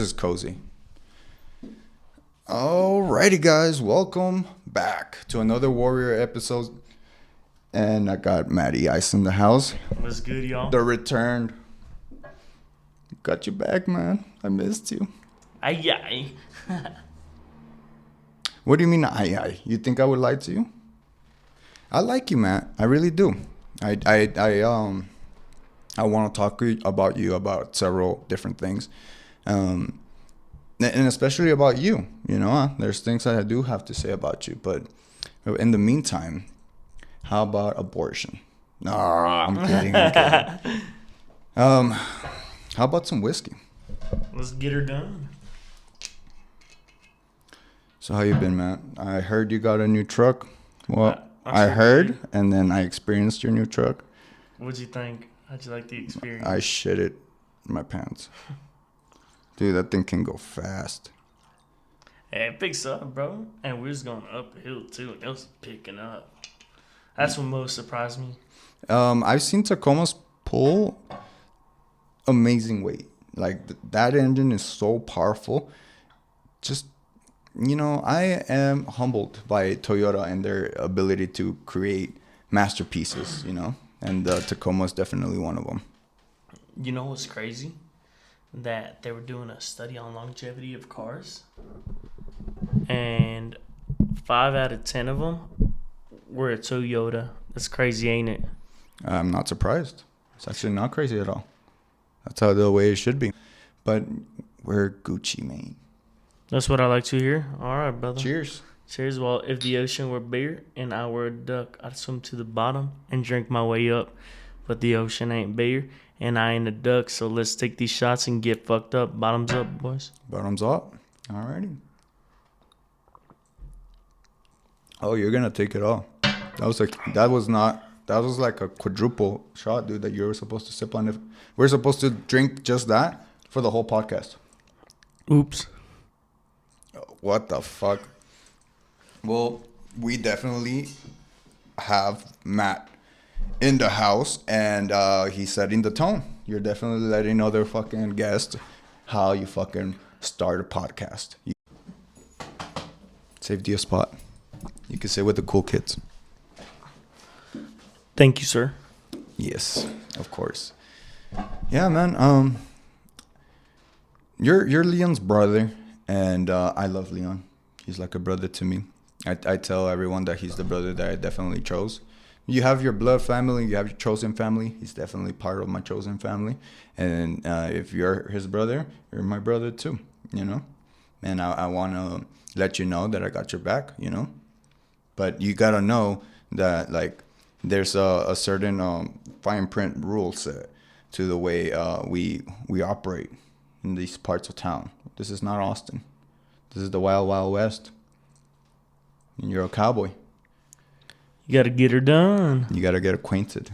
is cozy. Alrighty, guys, welcome back to another Warrior episode. And I got Matty Ice in the house. What's good, y'all? The return. Got you back, man. I missed you. Aye. What do you mean, aye? You think I would lie to you? I like you, man. I really do. I want to talk about you about several different things. And especially about you, there's things that I do have to say about you. But in the meantime, how about abortion? No, I'm kidding. How about some whiskey? Let's get her done. So how you been, man? I heard you got a new truck. Well, I sure heard, did. and then I experienced your new truck. What'd you think? How'd you like the experience? I shit it in my pants. Dude, that thing can go fast. Hey, it picks up, bro. And we're just going uphill, too. And it was picking up. That's what most surprised me. I've seen Tacomas pull amazing weight. Like, that engine is so powerful. Just, I am humbled by Toyota and their ability to create masterpieces, And the Tacoma is definitely one of them. You know what's crazy? That they were doing a study on longevity of cars. And 5 out of 10 of them were a Toyota. That's crazy, ain't it? I'm not surprised. It's actually not crazy at all. That's how the way it should be. But we're Gucci, man. That's what I like to hear. All right, brother. Cheers. Cheers. Well, if the ocean were beer and I were a duck, I'd swim to the bottom and drink my way up. But the ocean ain't beer and I ain't a duck, so let's take these shots and get fucked up. Bottoms up, boys. Bottoms up. Alrighty. Oh, you're gonna take it all. That was like a quadruple shot, dude, that you were supposed to sip on. If we're supposed to drink just that for the whole podcast. Oops. What the fuck? Well, we definitely have Matt in the house, and he's setting the tone. You're definitely letting other fucking guests how you fucking start a podcast. Saved you a spot. You can sit with the cool kids. Thank you, sir. Yes, of course. Yeah, man. You're Leon's brother, and I love Leon. He's like a brother to me. I tell everyone that he's the brother that I definitely chose. You have your blood family, you have your chosen family. He's definitely part of my chosen family. And if you're his brother, you're my brother too, And I want to let you know that I got your back, But you got to know that, like, there's a certain fine print rule set to the way we operate in these parts of town. This is not Austin. This is the Wild Wild West. And you're a cowboy. You got to get her done. You got to get acquainted.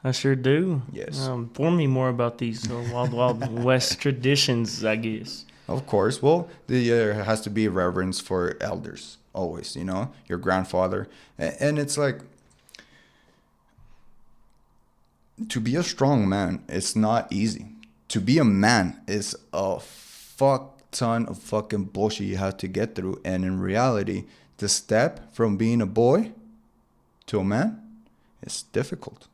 I sure do. Yes. Inform me more about these Wild Wild West traditions, I guess. Of course. Well, there has to be reverence for elders, always, your grandfather. And it's like, to be a strong man, it's not easy. To be a man is a fuck ton of fucking bullshit you have to get through. And in reality, the step from being a boy to a man is difficult.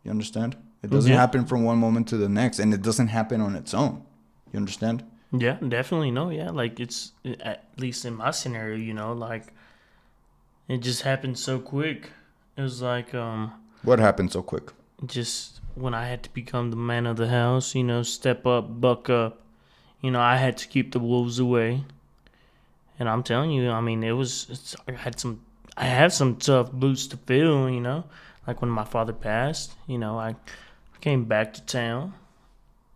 You understand? It doesn't happen from one moment to the next, and it doesn't happen on its own. You understand? Yeah, definitely. No, yeah. Like, it's, at least in my scenario, like, it just happened so quick. It was like, What happened so quick? just when I had to become the man of the house, step up, buck up. I had to keep the wolves away. And I'm telling you, I mean, I have some tough boots to fill, Like when my father passed, I came back to town.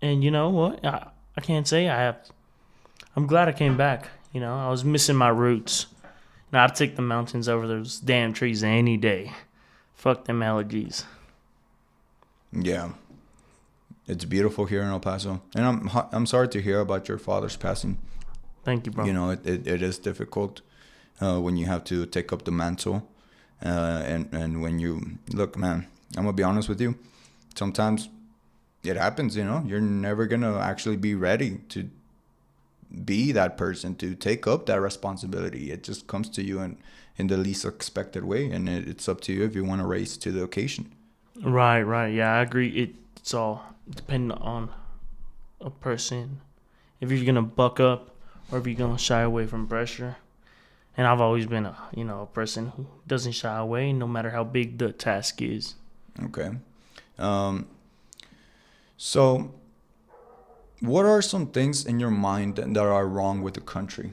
And you know what? I can't say I'm glad I came back. I was missing my roots. And I'd take the mountains over those damn trees any day. Fuck them allergies. Yeah. It's beautiful here in El Paso. And I'm sorry to hear about your father's passing. Thank you, bro. It is difficult when you have to take up the mantle. And when you... Look, man, I'm going to be honest with you. Sometimes it happens, you know. You're never gonna actually be ready to be that person to take up that responsibility. It just comes to you in the least expected way, and it's up to you if you want to race to the occasion. Right, right. Yeah, I agree. It's all dependent on a person. If you're gonna buck up or if you're gonna shy away from pressure. And I've always been a person who doesn't shy away no matter how big the task is. Okay. So what are some things in your mind that are wrong with the country?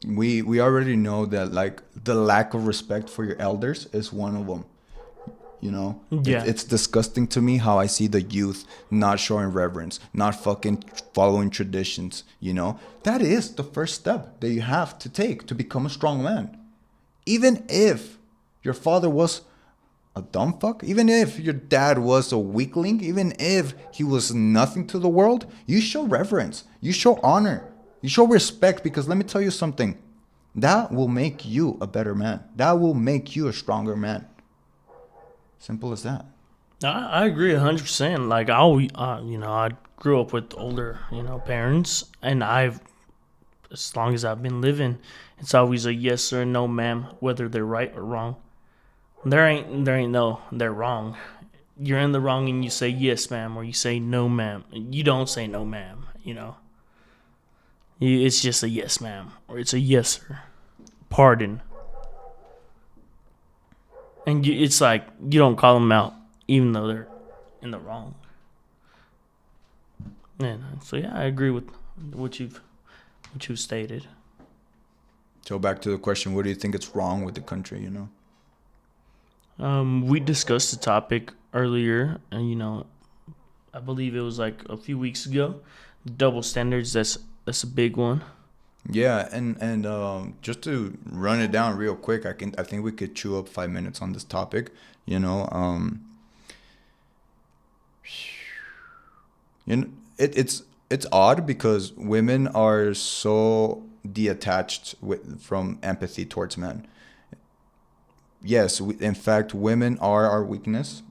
We already know that, like, the lack of respect for your elders is one of them. You know, Yeah. it's disgusting to me how I see the youth not showing reverence, not fucking following traditions. You know, that is the first step that you have to take to become a strong man. Even if your father was a dumb fuck, even if your dad was a weakling, even if he was nothing to the world, you show reverence, you show honor, you show respect, because let me tell you something, that will make you a better man. That will make you a stronger man. Simple as that. I agree 100%. Like I always, I grew up with older, parents, and as long as I've been living, it's always a yes or no, ma'am, whether they're right or wrong. There ain't no they're wrong. You're in the wrong and you say yes, ma'am, or you say no, ma'am. You don't say no, ma'am. It's just a yes, ma'am, or it's a yes, sir. Pardon. And it's like you don't call them out, even though they're in the wrong. And so yeah, I agree with what you've stated. So back to the question, what do you think is wrong with the country, We discussed the topic earlier, and I believe it was like a few weeks ago. Double standards. That's a big one. Yeah, and just to run it down real quick, I think we could chew up 5 minutes on this topic. You know, it's odd because women are so detached from empathy towards men. Yes, in fact, women are our weakness.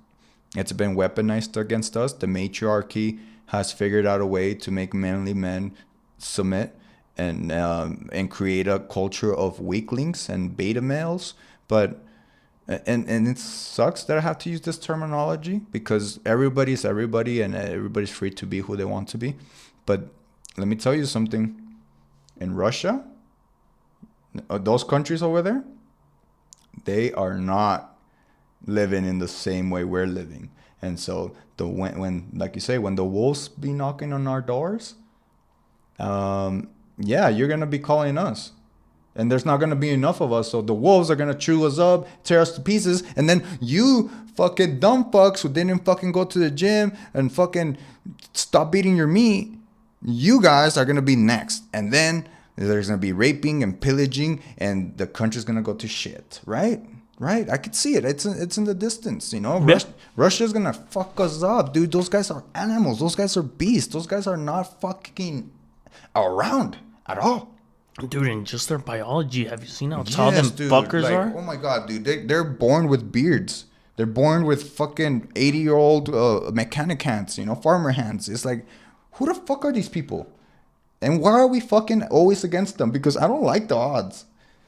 It's been weaponized against us. The matriarchy has figured out a way to make manly men submit and create a culture of weaklings and beta males. But and it sucks that I have to use this terminology because everybody's everybody and everybody's free to be who they want to be. But let me tell you something. In Russia, those countries over there, they are not living in the same way we're living. And so when like you say, when the wolves be knocking on our doors, yeah, you're gonna be calling us, and there's not gonna be enough of us. So the wolves are gonna chew us up, tear us to pieces, and then you fucking dumb fucks who didn't fucking go to the gym and fucking stop eating your meat, you guys are gonna be next, and then there's gonna be raping and pillaging, and the country's gonna go to shit, right? Right, I could see it. It's in the distance, Russia's gonna fuck us up, dude. Those guys are animals. Those guys are beasts. Those guys are not fucking around at all. Dude, and just their biology. Have you seen how tall them fuckers are? Oh my god, dude. They're born with beards. They're born with fucking 80-year-old mechanic hands, farmer hands. It's like, who the fuck are these people? And why are we fucking always against them? Because I don't like the odds.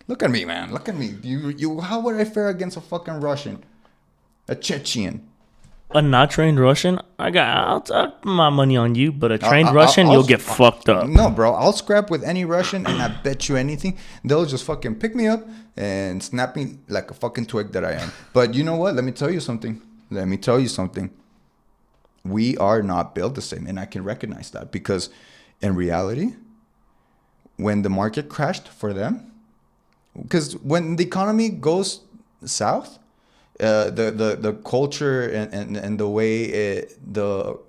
Look at me, man. Look at me. You. How would I fare against a fucking Russian? A Chechen? A not trained Russian? I'll put my money on you, but a trained Russian, you'll get fucked up. No, bro. I'll scrap with any Russian, and I bet you anything, they'll just fucking pick me up and snap me like a fucking twig that I am. But you know what? Let me tell you something. We are not built the same, and I can recognize that because in reality, when the market crashed for them, because when the economy goes south, the culture and the way the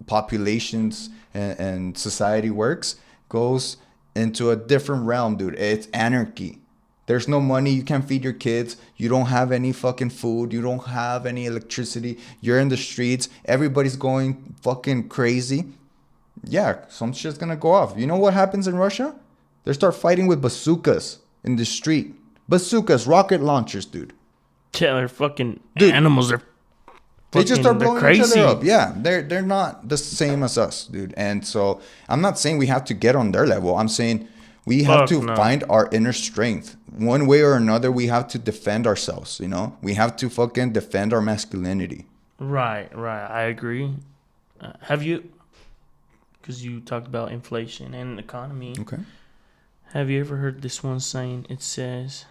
populations and society works goes into a different realm, dude. It's anarchy. There's no money. You can't feed your kids. You don't have any fucking food. You don't have any electricity. You're in the streets. Everybody's going fucking crazy. Yeah, some shit's gonna go off. You know what happens in Russia? They start fighting with bazookas in the street. Bazookas, rocket launchers, dude. Yeah, they're fucking animals. They're They just start they're blowing each crazy. other up. Yeah, they're not the same as us, dude. And so I'm not saying we have to get on their level. I'm saying we have Fuck to no. find our inner strength. One way or another, we have to defend ourselves. You know, we have to fucking defend our masculinity. Right. I agree. Have you? Because you talked about inflation and economy. Okay. Have you ever heard this one saying? It says,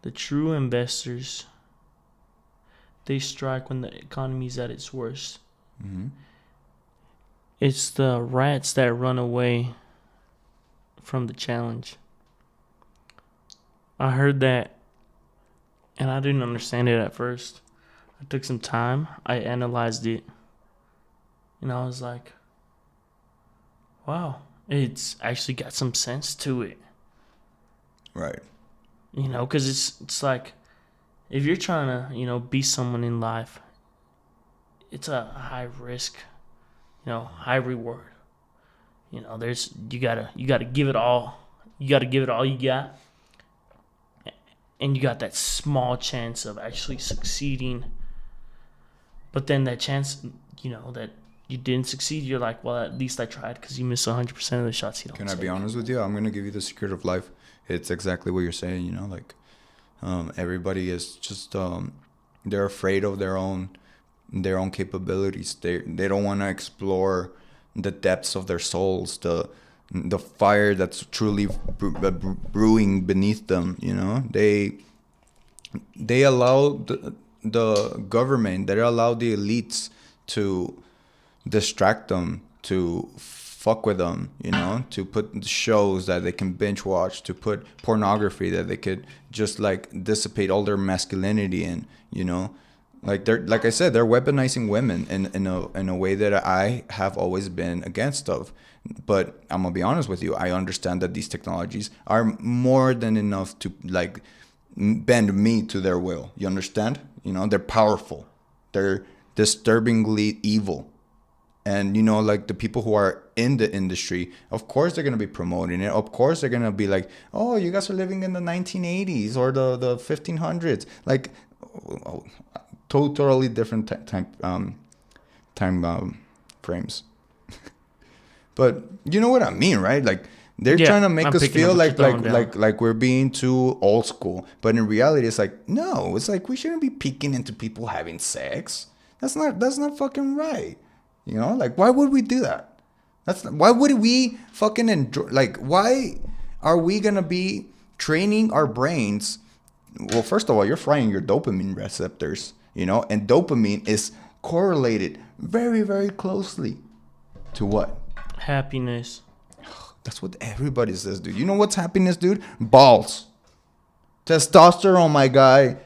"The true investors, they strike when the economy's at its worst. Mm-hmm. It's the rats that run away from the challenge." I heard that, and I didn't understand it at first. I took some time. I analyzed it, and I was like, "Wow, it's actually got some sense to it." Right. You know, because it's like, if you're trying to, be someone in life, it's a high risk, high reward. There's you gotta give it all. You gotta give it all you got, and you got that small chance of actually succeeding. But then that chance, that you didn't succeed, you're like, well, at least I tried, because you miss 100% of the shots you don't Can take. I be honest with you? I'm gonna give you the secret of life. It's exactly what you're saying. Everybody is just they're afraid of their own capabilities. They don't want to explore the depths of their souls, the fire that's truly brewing beneath them. They allow the government, they allow the elites to distract them, to fuck with them, to put shows that they can binge watch, to put pornography that they could just like dissipate all their masculinity in, like I said, they're weaponizing women in a way that I have always been against of. But I'm gonna be honest with you, I understand that these technologies are more than enough to like bend me to their will. You understand? They're powerful, they're disturbingly evil. And like the people who are in the industry, of course they're gonna be promoting it. Of course they're gonna be like, "Oh, you guys are living in the 1980s or the 1500s." Like, totally different time frames. But you know what I mean, right? Like they're trying to make us feel like we're being too old school. But in reality, it's like, no, it's like we shouldn't be peeking into people having sex. That's not fucking right. Like, why would we do that? Why would we fucking enjoy? Like, why are we gonna be training our brains? Well, first of all, you're frying your dopamine receptors, and dopamine is correlated very, very closely to what? Happiness. That's what everybody says, dude. You know what's happiness, dude? Balls. Testosterone, my guy.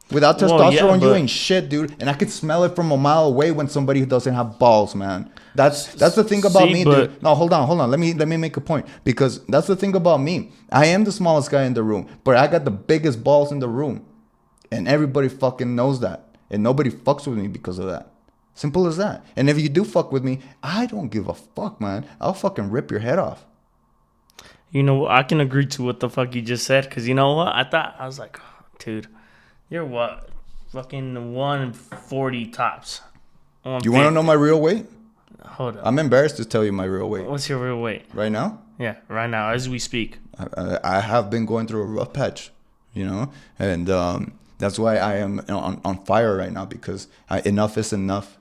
Without testosterone, you ain't shit, dude. And I could smell it from a mile away when somebody doesn't have balls, man. That's the thing about me, dude. No, hold on. Let me make a point, because that's the thing about me. I am the smallest guy in the room, but I got the biggest balls in the room, and everybody fucking knows that, and nobody fucks with me because of that. Simple as that. And if you do fuck with me, I don't give a fuck, man. I'll fucking rip your head off. I can agree to what the fuck you just said, because you know what? I was like, oh, dude, you're what? Fucking 140 tops. You want to know my real weight? Hold up. I'm embarrassed to tell you my real weight. What's your real weight? Right now? Yeah, right now, as we speak. I have been going through a rough patch, and that's why I am on fire right now, because enough is enough,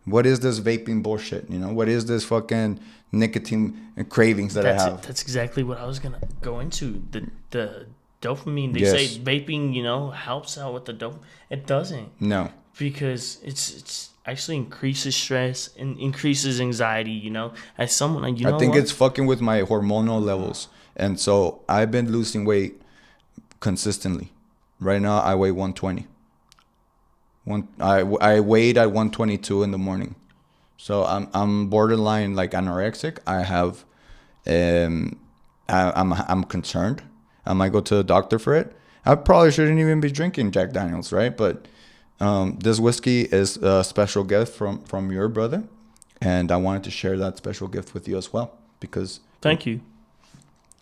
What is this vaping bullshit, What is this fucking nicotine cravings that I have? That's exactly what I was going to go into. The dopamine. They say vaping, helps out with the dopamine. It doesn't. No. Because it's actually increases stress and increases anxiety, As someone, I think it's fucking with my hormonal levels. And so I've been losing weight consistently. Right now I weigh 120. I weighed at 122 in the morning. So I'm borderline like anorexic. I have I'm concerned. I might go to the doctor for it. I probably shouldn't even be drinking Jack Daniels, right? But this whiskey is a special gift from your brother, and I wanted to share that special gift with you as well, because thank you.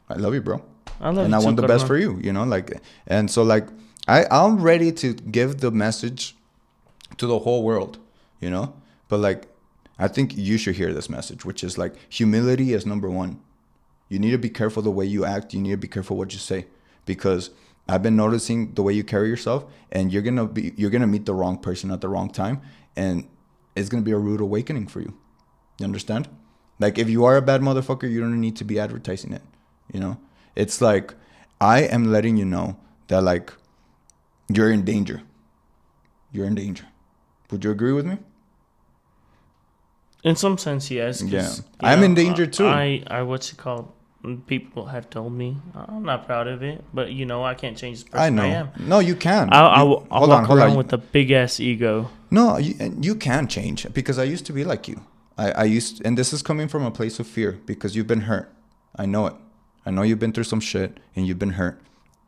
I love you, bro. I love you, and I want the best for you, and so like I'm ready to give the message to the whole world, you know. But like, I think you should hear this message, which is like, humility is number one. You need to be careful the way you act. You need to be careful what you say, because I've been noticing the way you carry yourself, and you're gonna meet the wrong person at the wrong time, and it's gonna be a rude awakening for you. You understand? Like, if you are a bad motherfucker, you don't need to be advertising it. You know, it's like, I am letting you know that like, you're in danger. You're in danger. Would you agree with me? In some sense, yes. Yeah, I'm in danger too. I what's it called? People have told me I'm not proud of it, but I can't change the person I know. am. No, you can. I'll walk around on. with a big ass ego. No, you can change, because I used to be like you. I used, and this is coming from a place of fear, because you've been hurt. I know it. I know you've been through some shit and you've been hurt.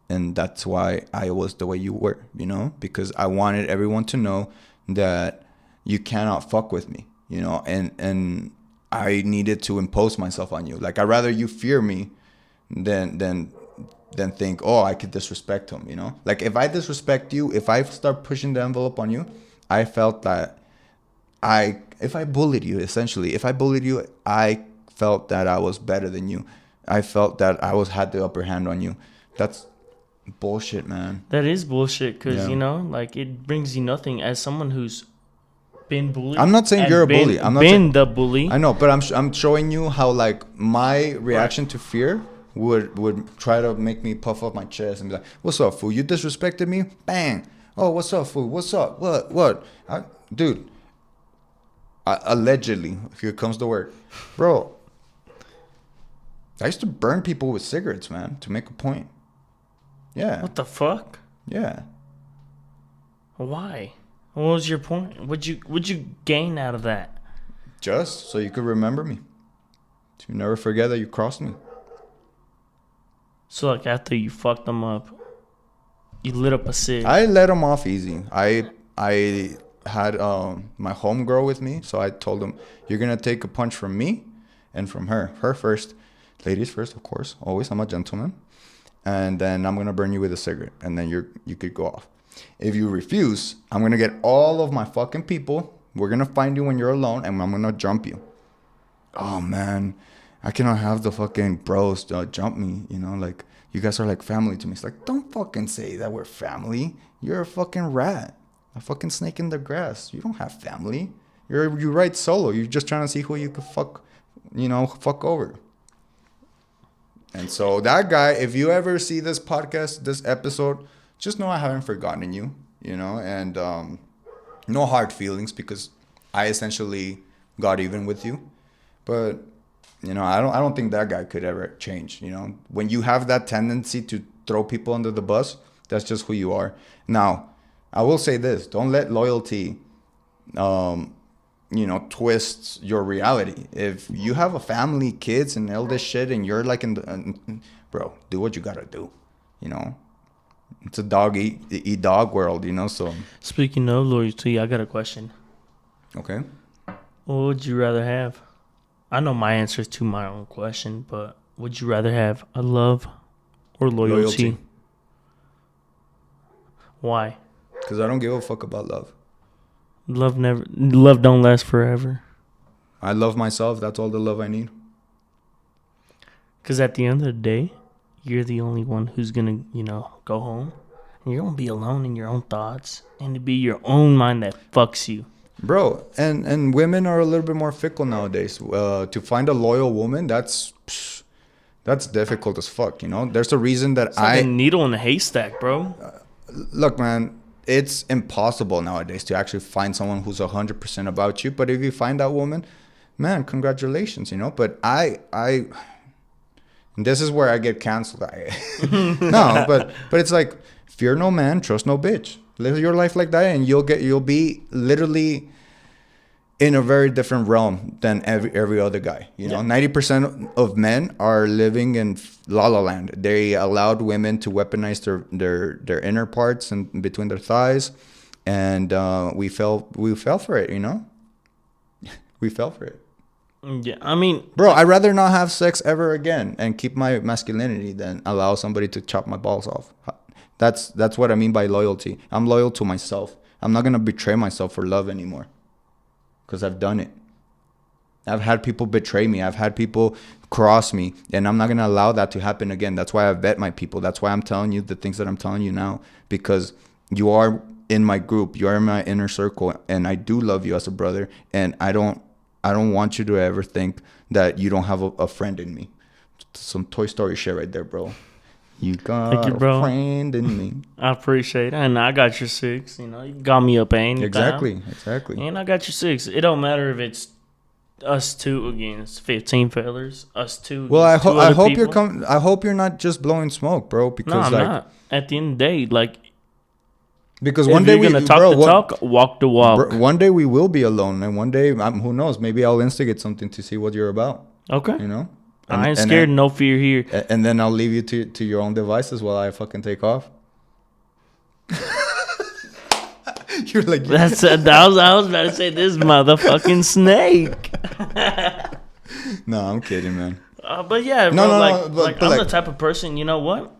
And that's why I was the way you were, because I wanted everyone to know that you cannot fuck with me, and I needed to impose myself on you. Like, I'd rather you fear me than think, oh, I could disrespect him, Like, if I disrespect you, if I start pushing the envelope on you, I felt that if I bullied you, I felt that I was better than you. I felt that I had the upper hand on you. That's bullshit, man. That is bullshit, because like, it brings you nothing. As someone who's been bullied, I'm not saying you're a bully. I'm not saying the bully. I know, but I'm showing you how like my reaction to fear would try to make me puff up my chest and be like, "What's up, fool? You disrespected me? Bang! Oh, what's up, fool? What's up? What? Dude." Allegedly, here comes the word, bro. I used to burn people with cigarettes, man, to make a point. Yeah. What the fuck? Yeah. Why? What was your point? What'd you gain out of that? Just so you could remember me. So you never forget that you crossed me. So like, after you fucked them up, you lit up a cig. I let them off easy. I had my homegirl with me, so I told him, you're gonna take a punch from me and from her. Her first. Ladies first, of course. Always, I'm a gentleman. And then I'm gonna burn you with a cigarette, and then you could go off. If you refuse, I'm gonna get all of my fucking people. We're gonna find you when you're alone, and I'm gonna jump you. Oh man, I cannot have the fucking bros jump me. Like, you guys are like family to me. It's like, don't fucking say that we're family. You're a fucking rat, a fucking snake in the grass. You don't have family. You ride solo. You're just trying to see who you could fuck over. And so that guy, if you ever see this podcast, this episode, just know I haven't forgotten you, and no hard feelings, because I essentially got even with you. But, I don't think that guy could ever change, When you have that tendency to throw people under the bus, that's just who you are. Now, I will say this, don't let loyalty, twists your reality. If you have a family, kids, and all this shit, and you're like bro, do what you gotta do. It's a dog eat dog world. So. Speaking of loyalty, I got a question. Okay. What would you rather have? I know my answer to my own question, but would you rather have a love or loyalty? Why? Because I don't give a fuck about love. Love don't last forever. I love myself. That's all the love I need. Because at the end of the day, you're the only one who's going to, go home. And you're going to be alone in your own thoughts. And to be your own mind that fucks you. Bro, and women are a little bit more fickle nowadays. To find a loyal woman, that's difficult as fuck, There's a reason that it's like a needle in a haystack, bro. Look, man. It's impossible nowadays to actually find someone who's 100% about you. But if you find that woman, man, congratulations, But I this is where I get canceled. No, but it's like, fear no man, trust no bitch. Live your life like that, and you'll be literally in a very different realm than every other guy. 90% of men are living in la la land. They allowed women to weaponize their inner parts and between their thighs, and we fell for it. We fell for it. Yeah, I mean, bro, I'd rather not have sex ever again and keep my masculinity than allow somebody to chop my balls off. That's what I mean by loyalty. I'm loyal to myself. I'm not gonna betray myself for love anymore, because I've done it. I've had people betray me. I've had people cross me, and I'm not gonna allow that to happen again. That's why I vet my people. That's why I'm telling you the things that I'm telling you now, because you are in my group. You are in my inner circle, and I do love you as a brother. And I don't want you to ever think that you don't have a friend in me. Some Toy Story shit right there, bro. You got Thank you, bro. a friend in me. I appreciate it. And I got your 6. You know, you got me up anytime. Exactly. And I got your 6. It don't matter if it's us 2 against 15 fellas. Us 2 Well, against I hope people. I hope you're not just blowing smoke, bro. No, Because I'm not. At the end of the day, like, because if one day you're gonna talk the talk, walk the walk. one day we will be alone, and one day, who knows? Maybe I'll instigate something to see what you're about. Okay. You know. I ain't scared. No fear here. And then I'll leave you to your own devices while I fucking take off. You're like, I was about to say this motherfucking snake. No, I'm kidding, man. But yeah, bro, no, but I'm the type of person. You know what?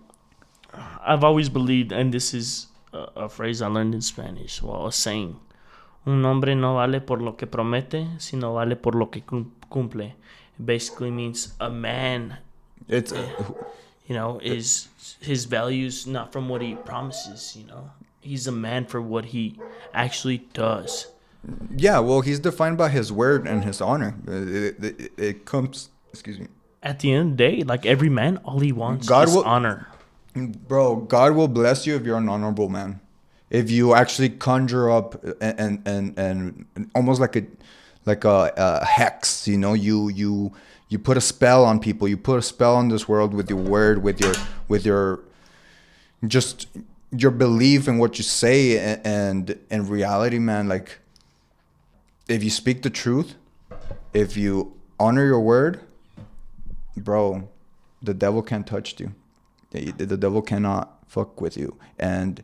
I've always believed, and this is a phrase I learned in Spanish. Well, a saying: "Un hombre no vale por lo que promete, sino vale por lo que cumple." It basically means a man, It's is his values not from what he promises. He's a man for what he actually does. yeah. Well, he's defined by his word and his honor. It comes. Excuse me. At the end of the day, like every man, all he wants God is will- honor. Bro, God will bless you if you're an honorable man. If you actually conjure up and almost like a hex, you put a spell on people. You put a spell on this world with your word, with your just your belief in what you say, and in reality, man. Like, if you speak the truth, if you honor your word, bro, the devil can't touch you. The devil cannot fuck with you. And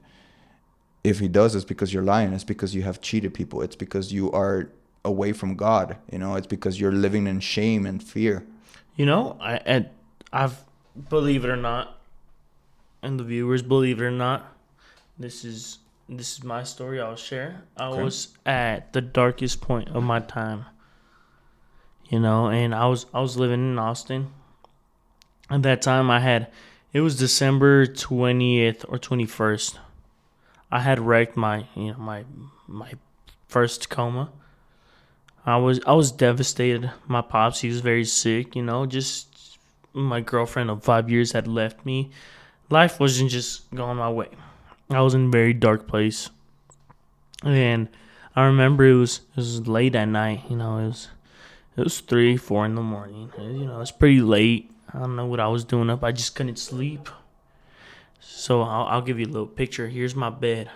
if he does, it's because you're lying. It's because you have cheated people. It's because you are away from God. It's because you're living in shame and fear. I've believe it or not, and the viewers believe it or not, this is my story. I'll share. I was at the darkest point of my time. And I was living in Austin. At that time, it was December 20th or 21st. I had wrecked my first coma. I was devastated. My pops, he was very sick. Just my girlfriend of 5 years had left me. Life wasn't just going my way. I was in a very dark place, and I remember it was late at night. It was 3, 4 in the morning. It's pretty late. I don't know what I was doing up. I just couldn't sleep. So I'll give you a little picture. Here's my bed.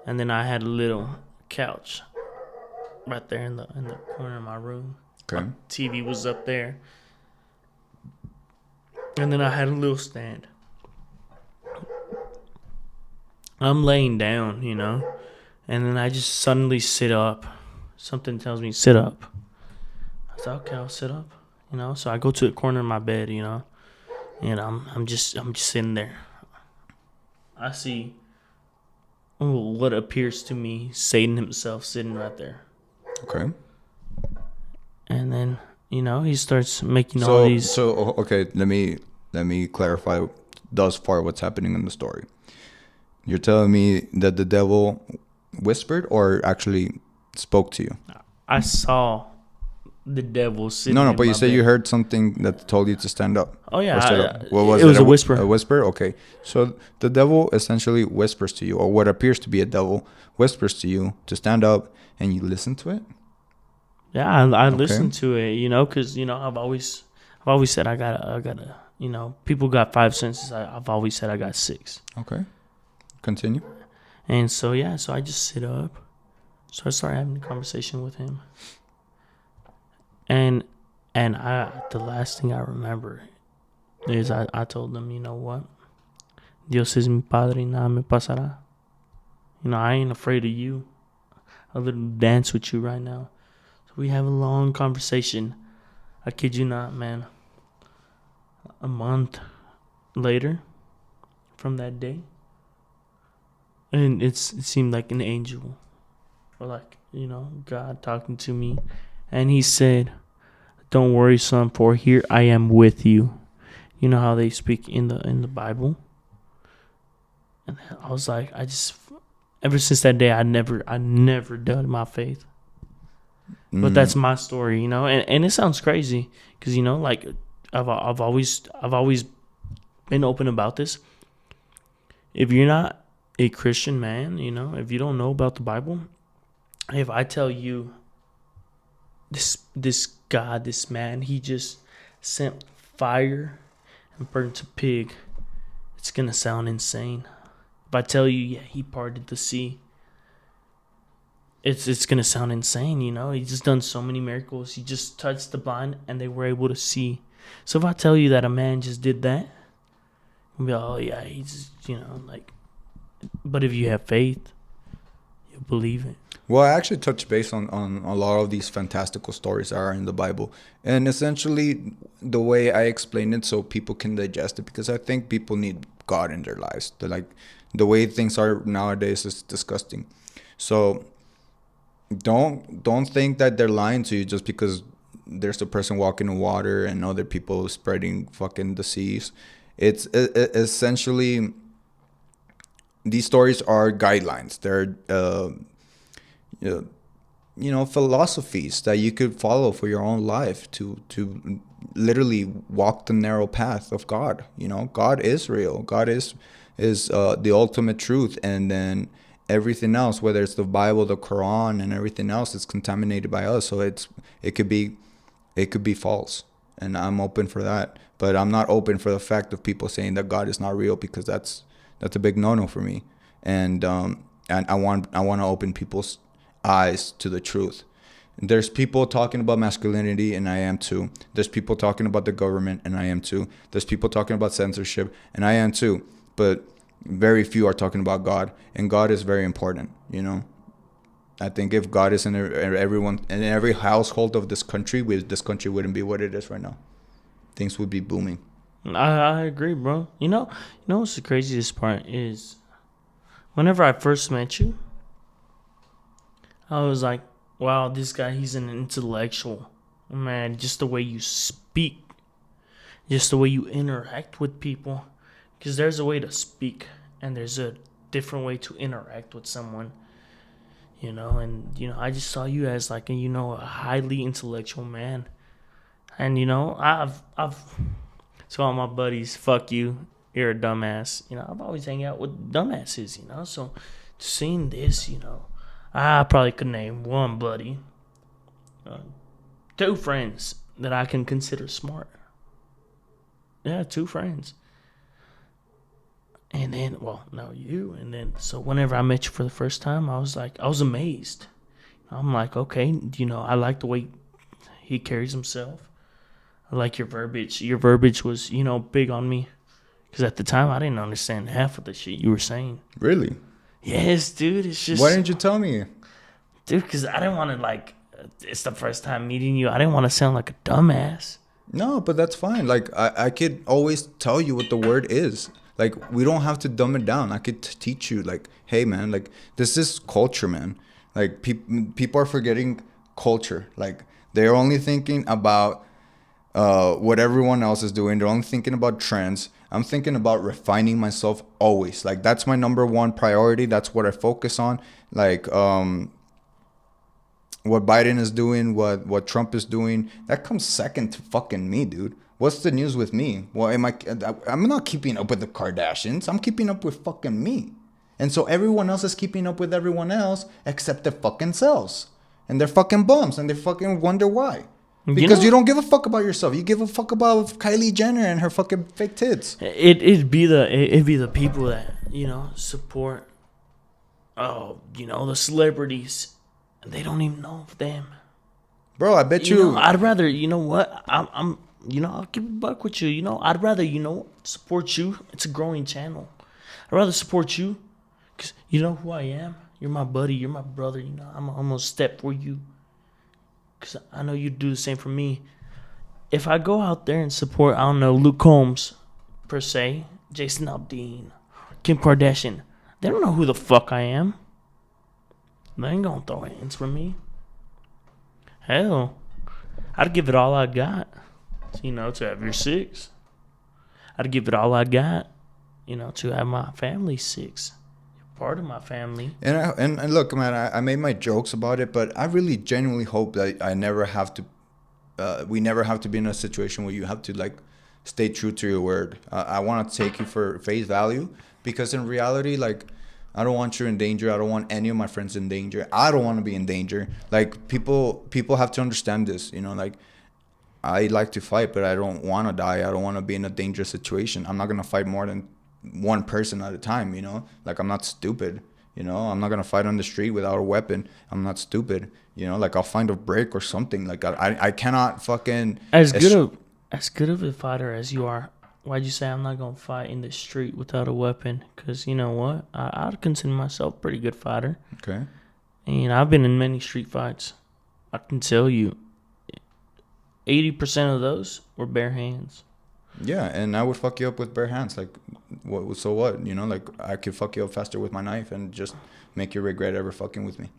And then I had a little couch right there in the corner of my room. Okay. My TV was up there. And then I had a little stand. I'm laying down, and then I just suddenly sit up. Something tells me sit up. I thought, okay, I'll sit up. So I go to the corner of my bed, and I'm just sitting there. I see what appears to me Satan himself sitting right there. Okay. And then he starts making all these. So okay, let me clarify thus far what's happening in the story. You're telling me that the devil whispered or actually spoke to you? I saw the devil sitting. No, but you said say you heard something that told you to stand up. Oh yeah, What was it was a whisper. A whisper. Okay, so the devil essentially whispers to you, or what appears to be a devil whispers to you to stand up, and you listen to it. Yeah, I listened to it, because I've always said I gotta, people got 5 senses. I've always said I got 6. Okay, continue. And so I just sit up. So I started having a conversation with him. And the last thing I remember is I told him, you know what? Dios es mi padre y nada me pasará. I ain't afraid of you. I'll literally dance with you right now. So we have a long conversation. I kid you not, man. A month later from that day, and it seemed like an angel, or like, you know, God talking to me, and he said, "Don't worry, son, for here I am with you." You know how they speak in the Bible, and I was like, ever since that day, I never doubted my faith. But that's my story, you know, and it sounds crazy because, you know, like I've always been open about this. If you're not a Christian man, you know, if you don't know about the Bible, if I tell you this God, this man, he just sent fire and burnt a pig, it's gonna sound insane. If I tell you, yeah, he parted the sea, it's gonna sound insane, you know. He's just done so many miracles. He just touched the blind and they were able to see. So if I tell you that a man just did that, you'll be like, oh yeah, he's, you know, like. But if you have faith, you'll believe it. Well, I actually touched base on a lot of these fantastical stories that are in the Bible. And essentially, the way I explain it so people can digest it, because I think people need God in their lives. The way things are nowadays is disgusting. So don't think that they're lying to you just because there's a person walking in water and other people spreading fucking disease. It's essentially, these stories are guidelines. They're philosophies that you could follow for your own life to literally walk the narrow path of God. You know, God is real. God is the ultimate truth, and then everything else, whether it's the Bible, the Quran, and everything else, is contaminated by us. So it could be false, and I'm open for that. But I'm not open for the fact of people saying that God is not real, because that's a big no-no for me. And I want to open people's eyes to the truth. There's people talking about masculinity, and I am too. There's people talking about the government, and I am too. There's people talking about censorship, and I am too. But very few are talking about God, and God is very important, you know. I think if God is in every household of this country, this country wouldn't be what it is right now. Things would be booming. I agree, bro. You know what's the craziest part is, whenever I first met you, I was like, wow, this guy, he's an intellectual. Man, just the way you speak, just the way you interact with people. Because there's a way to speak, and there's a different way to interact with someone. You know, and, you know, I just saw you as like a highly intellectual man. And, you know, I've so all my buddies, fuck you, you're a dumbass. You know, I've always hang out with dumbasses, you know. So seeing this, you know, I probably could name one buddy, 2 friends that I can consider smart. Yeah, 2 friends. And then, you. And then, so whenever I met you for the first time, I was amazed. I'm like, okay, you know, I like the way he carries himself. I like your verbiage. Your verbiage was, you know, big on me. Because at the time, I didn't understand half of the shit you were saying. Really? Yes, dude. It's just... Why didn't you tell me? Dude, because I didn't want to, it's the first time meeting you. I didn't want to sound like a dumbass. No, but that's fine. Like, I could always tell you what the word is. Like, we don't have to dumb it down. I could teach you, like, hey, man, like, this is culture, man. Like, people are forgetting culture. Like, they're only thinking about what everyone else is doing. They're only thinking about trends. I'm thinking about refining myself always. Like, that's my number one priority. That's what I focus on. Like, what Biden is doing, what Trump is doing, that comes second to fucking me, dude. What's the news with me? Well, I'm not keeping up with the Kardashians. I'm keeping up with fucking me. And so everyone else is keeping up with everyone else except their fucking selves. And they're fucking bums, and they fucking wonder why. Because you don't give a fuck about yourself. You give a fuck about Kylie Jenner and her fucking fake tits. It'd be the people that, you know, support, the celebrities. And they don't even know of them. Bro, I bet you... know, I'd rather, you know what? I'm I'll keep a buck with you. You know, I'd rather, support you. It's a growing channel. I'd rather support you because you know who I am. You're my buddy. You're my brother. You know, I'm gonna step for you because I know you'd do the same for me. If I go out there and support, I don't know, Luke Combs, per se, Jason Aldean, Kim Kardashian, They don't know who the fuck I am. They ain't gonna throw hands for me. Hell, I'd give it all I got, to have your six. I'd give it all I got, to have my family six. You're part of my family. And look, man, I made my jokes about it, but I really genuinely hope that I never have to. We never have to be in a situation where you have to like stay true to your word. I want to take you for face value because in reality, like, I don't want you in danger. I don't want any of my friends in danger. I don't want to be in danger. Like, people have to understand this. Like, I like to fight, but I don't want to die. I don't want to be in a dangerous situation. I'm not gonna fight more than one person at a time. Like, I'm not stupid. I'm not gonna fight on the street without a weapon. I'm not stupid. Like, I'll find a break or something. Like, I cannot fucking As good of a fighter as you are, why'd you say I'm not gonna fight in the street without a weapon? Because you know what, I'd consider myself a pretty good fighter. Okay. And I've been in many street fights. I can tell you, 80% of those were bare hands. Yeah, and I would fuck you up with bare hands. Like, what? So what? Like, I could fuck you up faster with my knife and just make you regret ever fucking with me.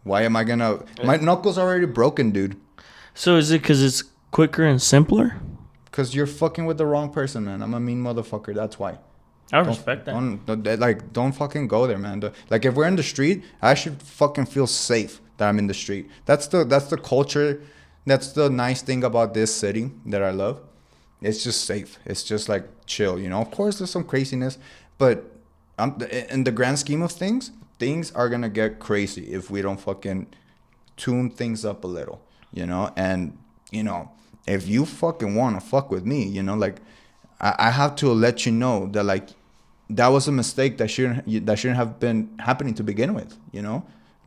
Why am I gonna? My knuckles are already broken, dude. So is it because it's quicker and simpler? Because you're fucking with the wrong person, man. I'm a mean motherfucker. That's why. I respect that. Don't fucking go there, man. Like, if we're in the street, I should fucking feel safe that I'm in the street. That's the culture. That's the nice thing about this city that I love. It's just safe. It's just like chill, Of course, there's some craziness, but in the grand scheme of things are gonna get crazy if we don't fucking tune things up a little, And if you fucking wanna fuck with me, like, I have to let you know that, like, that was a mistake that shouldn't have been happening to begin with,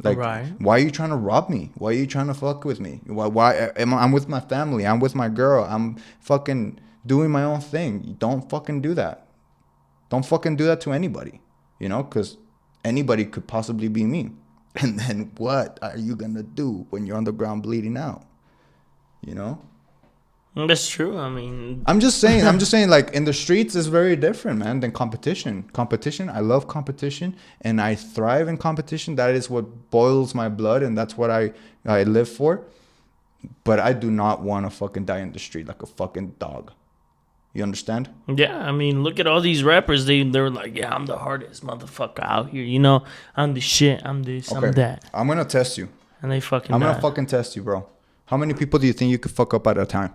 Like, right. Why are you trying to rob me? Why are you trying to fuck with me? Why I'm with my family. I'm with my girl. I'm fucking doing my own thing. Don't fucking do that. Don't fucking do that to anybody, because anybody could possibly be me. And then what are you going to do when you're on the ground bleeding out? That's true. I mean, I'm just saying, like, in the streets is very different, man, than competition. I love competition, and I thrive in competition. That is what boils my blood, and that's what I live for. But I do not want to fucking die in the street like a fucking dog. You understand? Yeah, I mean, look at all these rappers. They're like, yeah, I'm the hardest motherfucker out here. I'm the shit. I'm this. Okay. I'm that. I'm gonna test you. And they fucking. I'm gonna fucking test you, bro. How many people do you think you could fuck up at a time?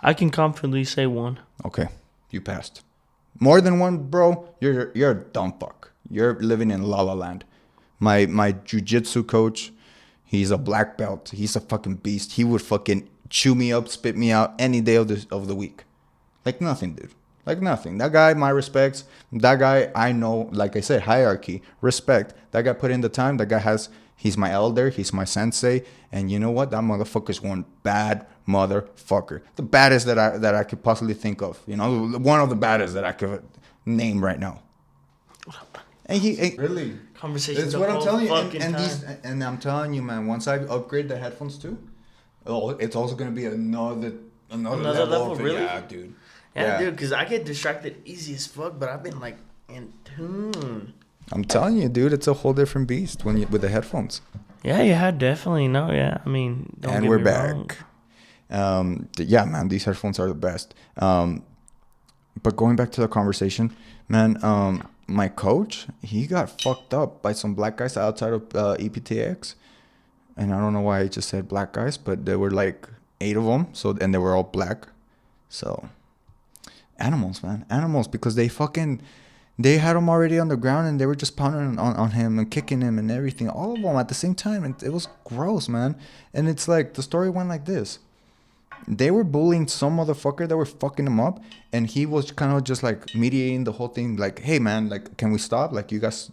I can confidently say one. Okay, you passed. More than one, bro, you're a dumb fuck. You're living in La La Land. My jiu-jitsu coach, he's a black belt. He's a fucking beast. He would fucking chew me up, spit me out any day of the week. Like nothing, dude. Like nothing. That guy, my respects. That guy, I know, like I said, hierarchy, respect. That guy put in the time. That guy he's my elder. He's my sensei. And you know what? That motherfucker's one bad motherfucker. The baddest that I could possibly think of. One of the baddest that I could name right now. And he really conversation. That's what I'm telling you. And I'm telling you, man. Once I upgrade the headphones too, it's also gonna be another level. Really? Yeah, dude. Yeah, dude. Because I get distracted easy as fuck, but I've been like in tune. I'm telling you, dude. It's a whole different beast with the headphones. Yeah, definitely. No, yeah. I mean, and we're back. Yeah, man. These headphones are the best. But going back to the conversation, man. My coach, he got fucked up by some black guys outside of EPTX. And I don't know why I just said black guys, but there were like 8 of them. And they were all black. So, animals, man. Animals, because they had him already on the ground and they were just pounding on him and kicking him and everything. All of them at the same time. And it was gross, man. And it's like, the story went like this. They were bullying some motherfucker that were fucking him up, and he was kind of just like mediating the whole thing, like, hey man, like, can we stop? Like, you guys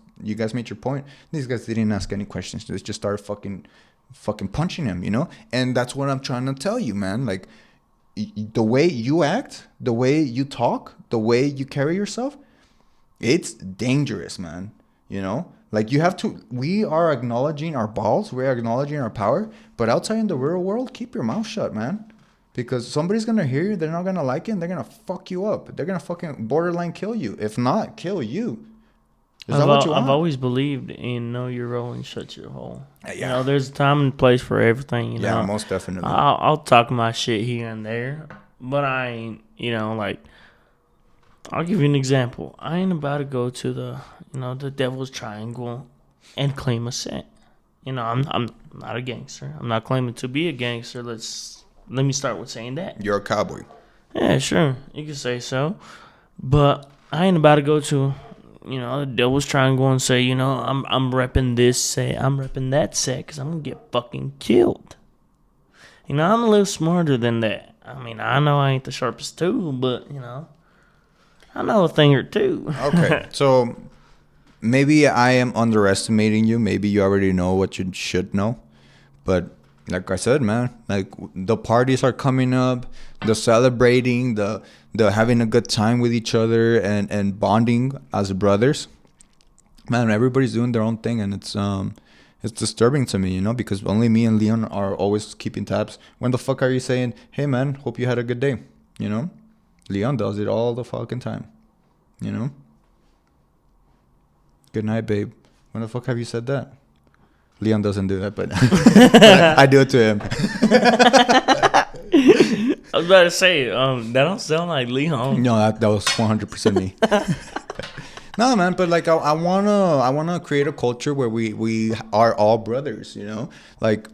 made your point. These guys didn't ask any questions. They just started fucking punching him, And that's what I'm trying to tell you, man. Like, the way you act, the way you talk, the way you carry yourself, it's dangerous, man. Like, we are acknowledging our balls, we're acknowledging our power, but outside in the real world, keep your mouth shut, man. Because somebody's gonna hear you, they're not gonna like it, and they're gonna fuck you up. They're gonna fucking borderline kill you. If not, kill you. Is that what you want? I've always believed in know your role and shut your hole. Yeah. You know, there's a time and place for everything. You know, most definitely. I'll talk my shit here and there, but I ain't. You know, like I'll give you an example. I ain't about to go to the Devil's Triangle and claim a set. You know, I'm not a gangster. I'm not claiming to be a gangster. Let me start with saying that. You're a cowboy. Yeah, sure, you can say so, but I ain't about to go to. You know, the Devil's Triangle and say, you know, I'm repping this set, I'm repping that set, because I'm going to get fucking killed. You know, I'm a little smarter than that. I mean, I know I ain't the sharpest tool, but, you know, I know a thing or two. Okay, so maybe I am underestimating you. Maybe you already know what you should know. But like I said, man, like the parties are coming up, the celebrating, the having a good time with each other and bonding as brothers. Man, everybody's doing their own thing, and it's disturbing to me, you know, because only me and Leon are always keeping tabs. When the fuck are you saying, hey man, hope you had a good day? You know? Leon does it all the fucking time. You know? Good night, babe. When the fuck have you said that? Leon doesn't do that, but I do it to him. I was about to say, that don't sound like Leon. No, that was 100% me. No, man, but like I wanna create a culture where we are all brothers, you know? Like,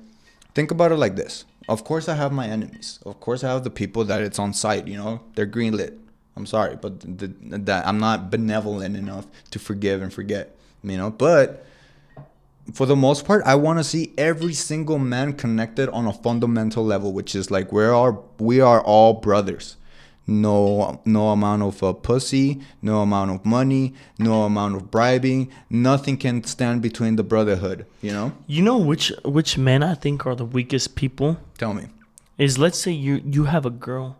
think about it like this. Of course I have my enemies. Of course I have the people that it's on site, you know? They're greenlit. I'm sorry, but that I'm not benevolent enough to forgive and forget, you know? But for the most part, I want to see every single man connected on a fundamental level, which is like we are all brothers. No amount of pussy, no amount of money, no amount of bribing. Nothing can stand between the brotherhood, you know? You know which men I think are the weakest people? Tell me. Is, let's say you have a girl,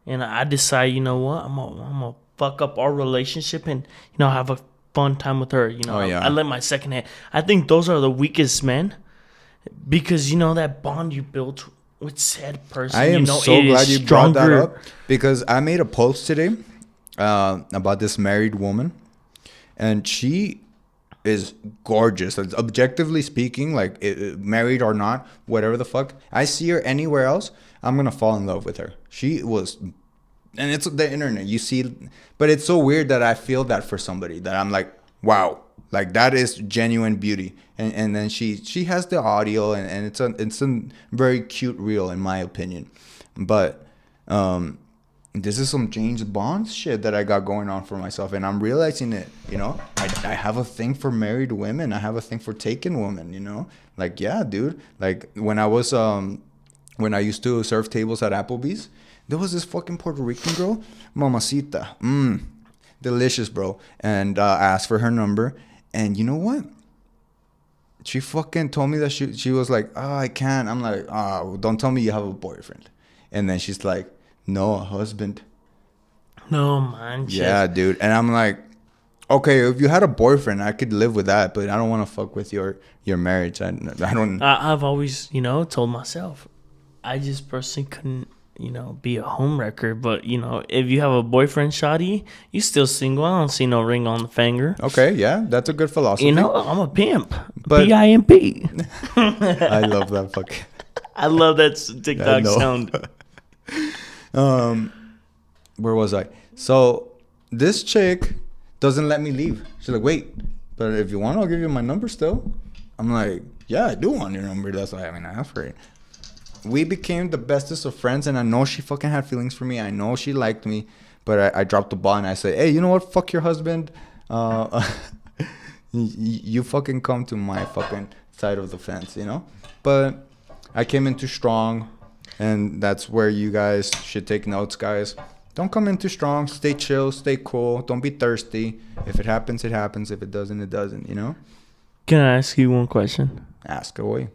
and I decide, you know what, I'm gonna fuck up our relationship and, you know, have a fun time with her. You know, I let my second hand. I think those are the weakest men, because, you know, that bond you built with said person. I am so glad you stronger. brought that up, because I made a post today about this married woman, and she is gorgeous. Like, objectively speaking, like married or not, whatever the fuck, I see her anywhere else, I'm gonna fall in love with her. She was, and it's the internet, you see, but it's so weird that I feel that for somebody, that I'm like, wow, like that is genuine beauty. And then she has the audio, and it's a very cute reel, in my opinion. But this is some James Bond shit that I got going on for myself, and I'm realizing it, you know. I have a thing for married women. I have a thing for taken women, you know. Like, yeah, dude. Like, when I used to serve tables at Applebee's, there was this fucking Puerto Rican girl, mamacita, delicious, bro. And I asked for her number, and you know what? She fucking told me that she was like, oh, I can't. I'm like, oh, don't tell me you have a boyfriend. And then she's like, no, a husband. No, man. Yeah, dude. And I'm like, okay, if you had a boyfriend, I could live with that, but I don't want to fuck with your marriage. I don't. I've always, you know, told myself, I just personally couldn't, you know, be a homewrecker. But, you know, if you have a boyfriend, shawty, you still single. I don't see no ring on the finger. Okay, yeah, that's a good philosophy. You know, I'm a pimp. But P-I-M-P. I love that fucking. I love that TikTok sound. Where was I? So this chick doesn't let me leave. She's like, wait, but if you want, I'll give you my number still. I'm like, yeah, I do want your number. That's why I asked for it. We became the bestest of friends, and I know she fucking had feelings for me. I know she liked me, but I dropped the ball, and I said, hey, you know what? Fuck your husband. You fucking come to my fucking side of the fence, you know? But I came in too strong, and that's where you guys should take notes, guys. Don't come in too strong. Stay chill. Stay cool. Don't be thirsty. If it happens, it happens. If it doesn't, it doesn't, you know? Can I ask you one question? Ask away.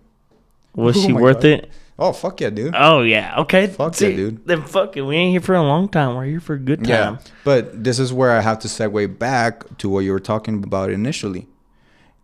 Was she worth it? Oh, fuck yeah, dude. Oh, yeah. Okay. Fuck yeah, dude. Then fuck it. We ain't here for a long time. We're here for a good time. Yeah, but this is where I have to segue back to what you were talking about initially.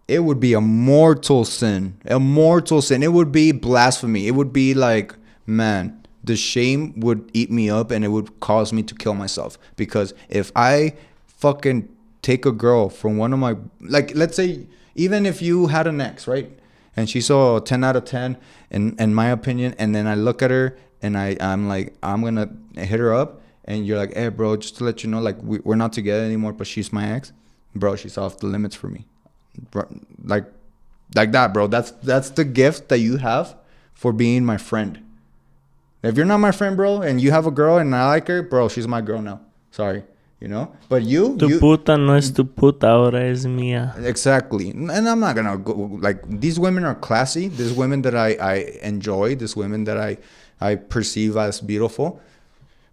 It would be a mortal sin. A mortal sin. It would be blasphemy. It would be like, man, the shame would eat me up and it would cause me to kill myself. Because if I fucking take a girl from one of my, like, let's say, even if you had an ex, right? And she saw a 10 out of 10, in my opinion, and then I look at her and I'm like, I'm going to hit her up. And you're like, hey, bro, just to let you know, like, we're not together anymore, but she's my ex. Bro, she's off the limits for me. Bro, like that, bro. That's the gift that you have for being my friend. If you're not my friend, bro, and you have a girl and I like her, bro, she's my girl now. Sorry, you know. But Tu puta no es tu puta, ahora es mía. Exactly. And I'm not gonna go, like, these women are classy. These women that I enjoy. These women that I perceive as beautiful.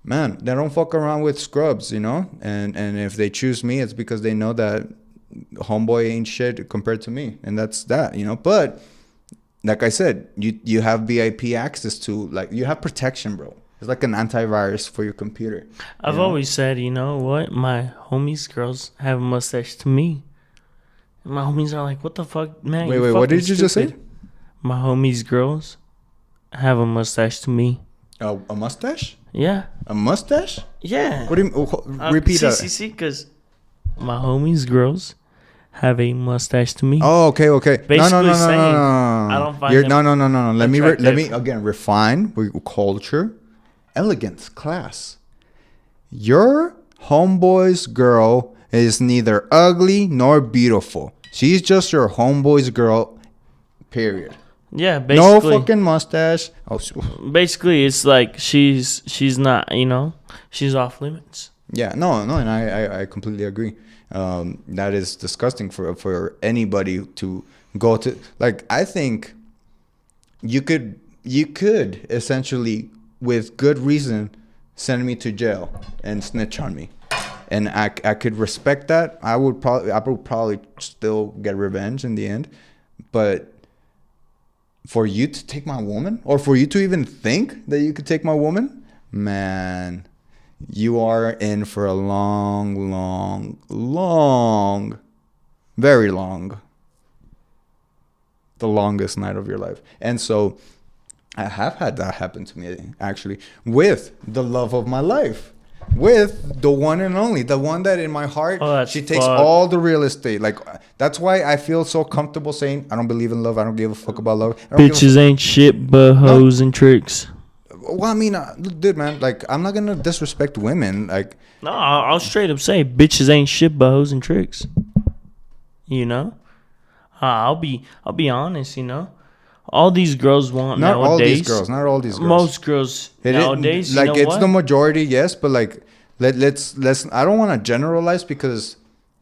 Man, they don't fuck around with scrubs, you know. And if they choose me, it's because they know that homeboy ain't shit compared to me, and that's that, you know. But like I said, you have VIP access to, like, you have protection, bro. It's like an antivirus for your computer. I've always said, you know what, my homies girls have a mustache to me. And my homies are like, what the fuck, man? Wait, what did you just say? My homies girls have a mustache to me. A mustache? Yeah. A mustache? Yeah. What do you repeat that? See, because my homies girls have a mustache to me. Oh, okay. Basically No. saying, I don't find them no. Let me attractive. again refine culture, elegance, class. Your homeboy's girl is neither ugly nor beautiful. She's just your homeboy's girl. Period. Yeah, basically. No fucking mustache. Oh, basically, it's like she's not, you know, she's off limits. yeah, no, and I completely agree. That is disgusting for anybody to go to. Like, I think you could essentially, with good reason, send me to jail and snitch on me, and I could respect that. I would probably still get revenge in the end, but for you to take my woman, or for you to even think that you could take my woman, man, you are in for a long, very long, the longest night of your life. And so I have had that happen to me, actually, with the love of my life, with the one and only, the one that in my heart, she takes all the real estate. Like, that's why I feel so comfortable saying I don't believe in love. I don't give a fuck about love. Bitches ain't shit but hoes and tricks. Well, I mean, dude, man, like, I'm not gonna disrespect women. Like, no, I'll straight up say bitches ain't shit but hoes and tricks. You know, I'll be honest. You know, all these girls want not nowadays. all these girls, not all these girls. Most girls nowadays, like, you know it's what? the majority, yes, but like, let's. I don't want to generalize because,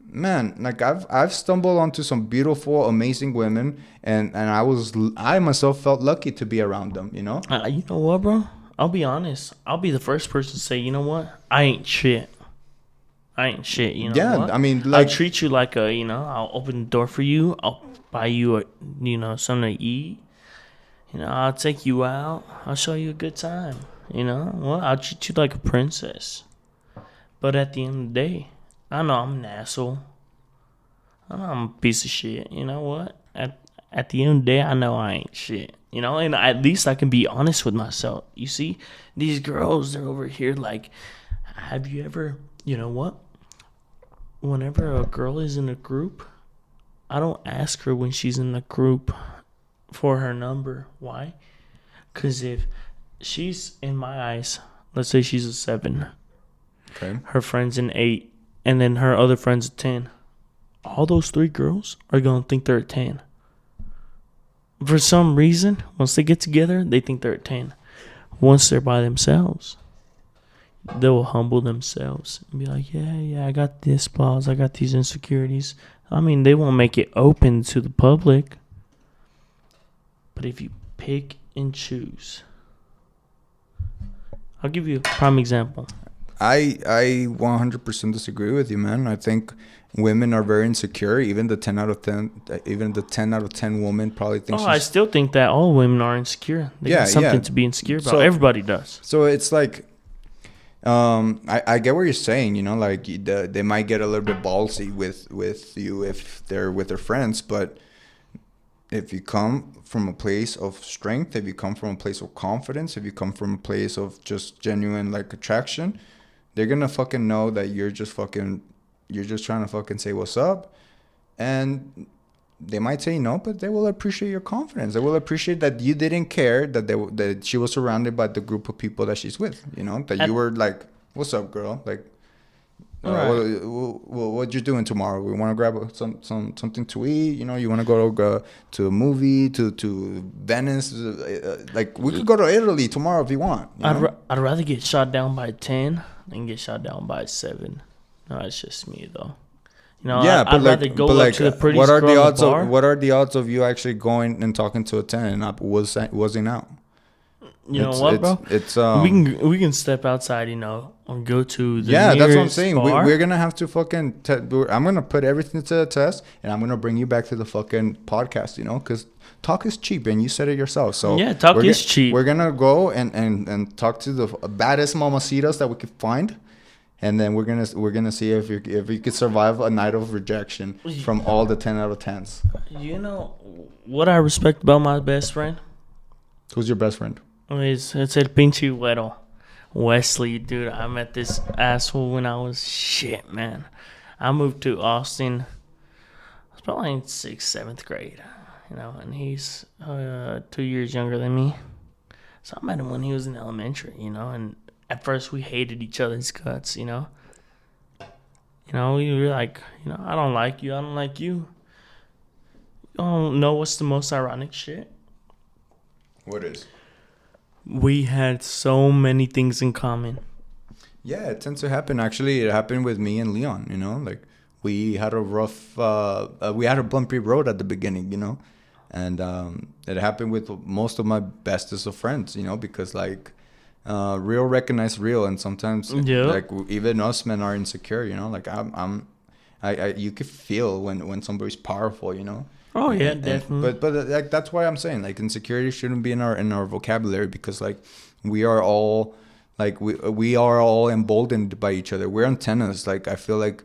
man, like, I've stumbled onto some beautiful, amazing women, and I myself felt lucky to be around them. You know. You know what, bro? I'll be honest. I'll be the first person to say, you know what? I ain't shit. You know yeah, what? I mean, like, I'll treat you like a, you know, I'll open the door for you. I'll buy you something to eat. You know, I'll take you out. I'll show you a good time. You know, well, I'll treat you like a princess. But at the end of the day, I know I'm an asshole. I know I'm a piece of shit. You know what? At the end of the day, I know I ain't shit. You know, and at least I can be honest with myself. You see, these girls, they're over here like, have you ever, you know what? Whenever a girl is in a group, I don't ask her when she's in the group for her number. Why? Because if she's, in my eyes, let's say she's a 7. okay, her friend's an 8, and then her other friend's a 10. All those 3 girls are going to think they're a 10. For some reason, once they get together, they think they're a 10. Once they're by themselves, they will humble themselves and be like, yeah, I got this flaws, I got these insecurities. I mean, they won't make it open to the public. But if you pick and choose, I'll give you a prime example. I 100% disagree with you, man. I think women are very insecure. Even the 10 out of 10 women probably think. I still think that all women are insecure. They got something to be insecure about. So, everybody does. So it's like, I get what you're saying. You know, like, they might get a little bit ballsy with you if they're with their friends, but if you come from a place of strength, if you come from a place of confidence, if you come from a place of just genuine like attraction, they're gonna fucking know that you're just trying to fucking say what's up. And they might say no, but they will appreciate your confidence. They will appreciate that you didn't care that she was surrounded by the group of people that she's with. You know, that you were like, "What's up, girl?" Like, Right. what you doing tomorrow? We want to grab something to eat. You know, you want to go to a movie, to Venice. Like, we could go to Italy tomorrow if you want. You know? I'd rather get shot down by 10 than get shot down by 7. No, it's just me though. You know, Yeah, I'd rather go up to the prettiest what are girl the in odds the bar. of what are the odds of you actually going and talking to a 10 and not wasn't out? You know what, bro? It's We can step outside, you know, or go to the yeah, that's what I'm nearest saying. bar. We're gonna have to fucking. I'm gonna put everything to the test, and I'm gonna bring you back to the fucking podcast. You know, because talk is cheap, and you said it yourself. So Yeah, talk is cheap. We're gonna go and talk to the baddest mamacitas that we could find, and then we're gonna see if you could survive a night of rejection from all the 10 out of 10s. You know what I respect about my best friend? Who's your best friend? It's el pinche güero. Wesley, dude. I met this asshole when I was shit, man. I moved to Austin. I was probably in 6th, 7th grade, you know, and he's 2 years younger than me. So I met him when he was in elementary, you know, and at first we hated each other's guts, you know. You know, we were like, you know, I don't like you, I don't like you. You don't know what's the most ironic shit? What is? We had so many things in common. Yeah, it tends to happen. Actually, it happened with me and Leon. You know, like we had a rough, we had a bumpy road at the beginning. You know, and it happened with most of my bestest of friends. You know, because like real recognize real, and sometimes like even us men are insecure. You know, like you could feel when somebody's powerful. You know. Oh yeah, definitely. But like that's why I'm saying like insecurity shouldn't be in our vocabulary, because like we are all emboldened by each other. We're antennas. Like I feel like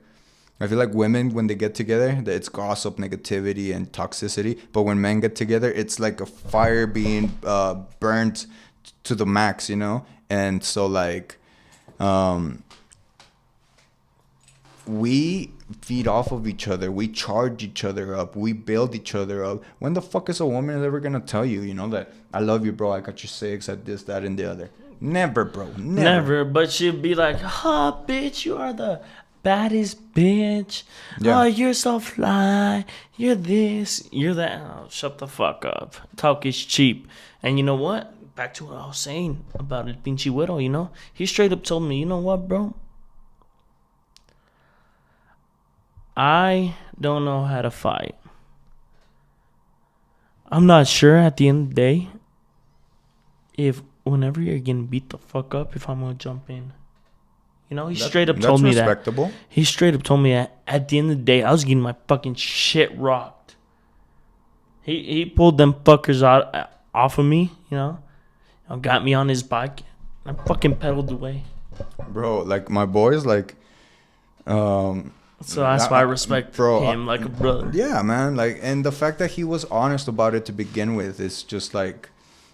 women, when they get together, it's gossip, negativity, and toxicity. But when men get together, it's like a fire being burnt to the max, you know. And so like we feed off of each other. We charge each other up. We build each other up. When the fuck is a woman ever gonna tell you, you know, that I love you, bro, I got your 6 at this, that, and the other? Never, bro. Never. But she'd be like, "Ha, bitch, you are the baddest bitch. Yeah. Oh, you're so fly. You're this. You're that." Oh, shut the fuck up. Talk is cheap. And you know what? Back to what I was saying about El Pinche Güero, you know? He straight up told me, you know what, bro? I don't know how to fight. I'm not sure at the end of the day if whenever you're getting beat the fuck up, if I'm gonna jump in. You know, he straight up told me that. That's respectable. He straight up told me that at the end of the day, I was getting my fucking shit rocked. He pulled them fuckers off of me, you know, got me on his bike. I fucking pedaled away. Bro, like my boys, like, so that's why I respect him like a brother. Yeah, man. Like, and the fact that he was honest about it to begin with is just like,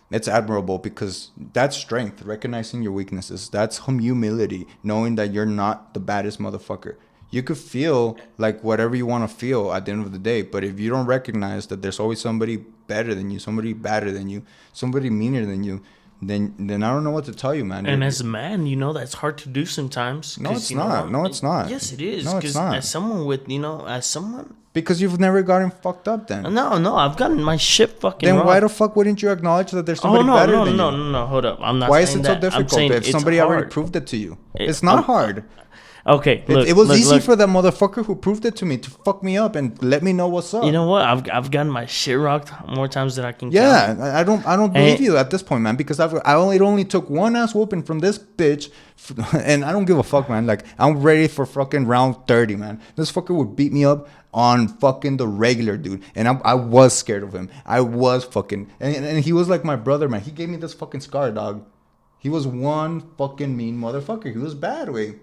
it's admirable, because that's strength, recognizing your weaknesses. That's humility, knowing that you're not the baddest motherfucker. You could feel like whatever you want to feel at the end of the day, but if you don't recognize that there's always somebody better than you, somebody badder than you, somebody meaner than you, then I don't know what to tell you, man. And as a man, you know, that's hard to do sometimes. No, it's not. No, it's not. Yes, it is. No, it's not. As someone. Because you've never gotten fucked up then. No, I've gotten my shit fucking Then wrong. why the fuck wouldn't you acknowledge that there's somebody better than you? No, hold up. I'm not Why saying is it so that. I'm difficult saying if somebody already proved it to you? It's not hard. Okay, look, it was easy look. for that motherfucker who proved it to me to fuck me up and let me know what's up. You know what? I've gotten my shit rocked more times than I can count. Yeah, I don't believe you at this point, man, because it only took one ass whooping from this bitch, and I don't give a fuck, man. Like, I'm ready for fucking round 30, man. This fucker would beat me up on fucking the regular, dude, and I was scared of him. I was fucking, and he was like my brother, man. He gave me this fucking scar, dog. He was one fucking mean motherfucker. He was bad, way.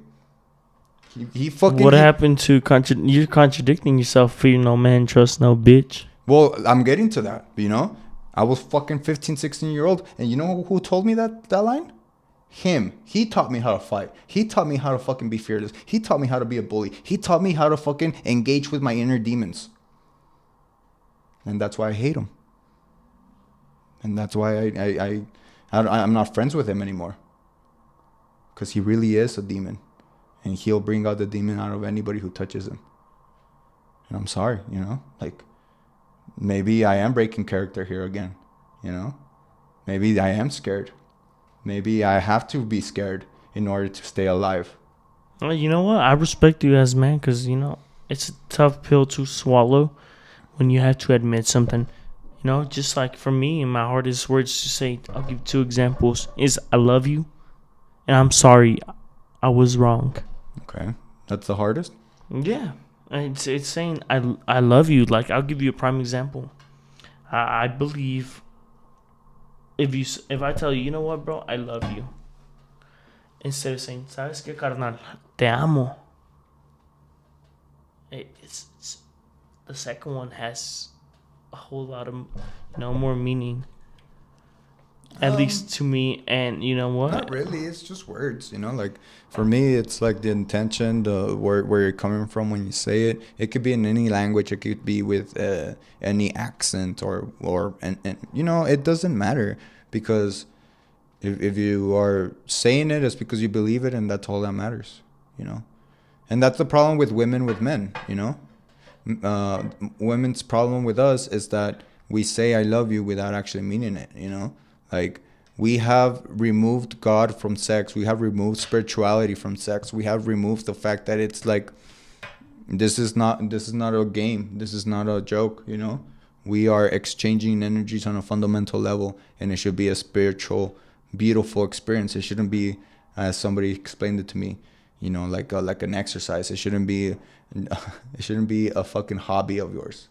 He fucking. What happened to you're contradicting yourself? Fear no man, trust no bitch. Well, I'm getting to that, you know? I was fucking 15, 16-year-old, and you know who told me that line? Him. He taught me how to fight. He taught me how to fucking be fearless. He taught me how to be a bully. He taught me how to fucking engage with my inner demons. And that's why I hate him. And that's why I'm not friends with him anymore. Because he really is a demon. And he'll bring out the demon out of anybody who touches him. And I'm sorry, you know? Like, maybe I am breaking character here again, you know? Maybe I am scared. Maybe I have to be scared in order to stay alive. Well, you know what? I respect you as a man because, you know, it's a tough pill to swallow when you have to admit something. You know, just like for me, my hardest words to say, I'll give 2 examples, is I love you and I'm sorry I was wrong. Okay. That's the hardest? Yeah. It's saying I love you. Like, I'll give you a prime example. I believe if I tell you, you know what, bro, I love you. Instead of saying, ¿sabes qué, carnal? Te amo. It's the second one has a whole lot of, you know, more meaning. At least to me, and you know what? Not really. It's just words, you know. Like for me, it's like the intention, the where you're coming from when you say it. It could be in any language. It could be with any accent or and you know, it doesn't matter because if you are saying it, it's because you believe it, and that's all that matters, you know. And that's the problem with women with men, you know. Women's problem with us is that we say I love you without actually meaning it, you know. Like, we have removed God from sex. We have removed spirituality from sex. We have removed the fact that it's like, this is not a game. This is not a joke, you know. We are exchanging energies on a fundamental level, and it should be a spiritual, beautiful experience. It shouldn't be, as somebody explained it to me, you know, like an exercise. It shouldn't be a fucking hobby of yours.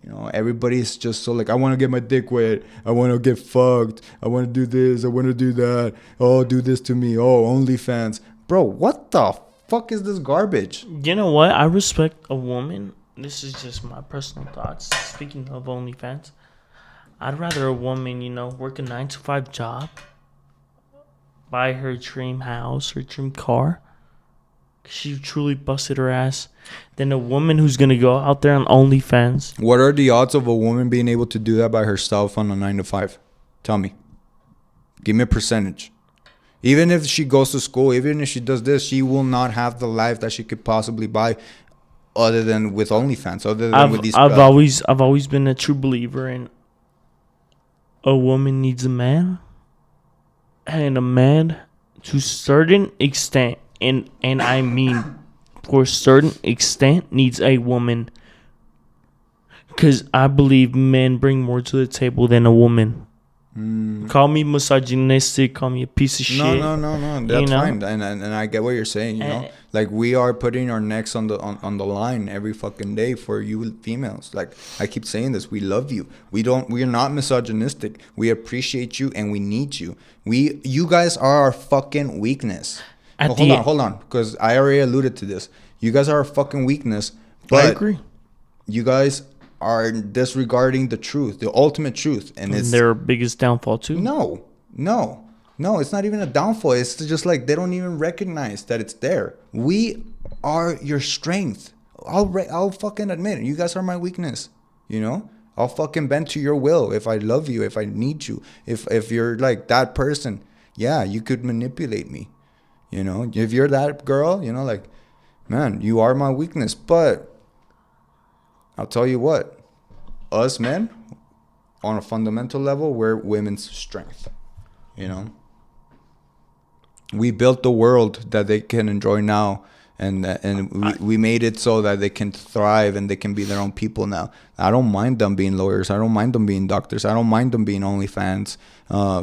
You know, everybody's just so like, I want to get my dick wet. I want to get fucked. I want to do this. I want to do that. Oh, do this to me. Oh, OnlyFans. Bro, what the fuck is this garbage? You know what? I respect a woman. This is just my personal thoughts. Speaking of OnlyFans, I'd rather a woman, you know, work a 9-to-5 job, buy her dream house, her dream car. She truly busted her ass. Than a woman who's gonna go out there on OnlyFans. What are the odds of a woman being able to do that by herself on a 9-to-5? Tell me. Give me a percentage. Even if she goes to school, even if she does this, she will not have the life that she could possibly buy, other than with OnlyFans. Other than with these. I've always been a true believer in a woman needs a man, and a man to a certain extent. And I mean, for a certain extent, needs a woman. Because I believe men bring more to the table than a woman. Call me misogynistic, call me a piece of shit. No. That's you know? Fine. And I get what you're saying, you know? Like, we are putting our necks on the line every fucking day for you females. Like, I keep saying this, we love you. We're not misogynistic. We appreciate you and we need you. You guys are our fucking weakness. Hold on, because I already alluded to this. You guys are a fucking weakness, but I agree. You guys are disregarding the truth, the ultimate truth, and it's their biggest downfall too. No, it's not even a downfall. It's just like they don't even recognize that it's there. We are your strength. I'll fucking admit it. You guys are my weakness. You know, I'll fucking bend to your will if I love you, if I need you, if you're like that person. Yeah, you could manipulate me. You know, if you're that girl, you know, like, man, you are my weakness. But I'll tell you what, us men, on a fundamental level, we're women's strength. You know, we built the world that they can enjoy now. And we made it so that they can thrive and they can be their own people now. I don't mind them being lawyers. I don't mind them being doctors. I don't mind them being OnlyFans,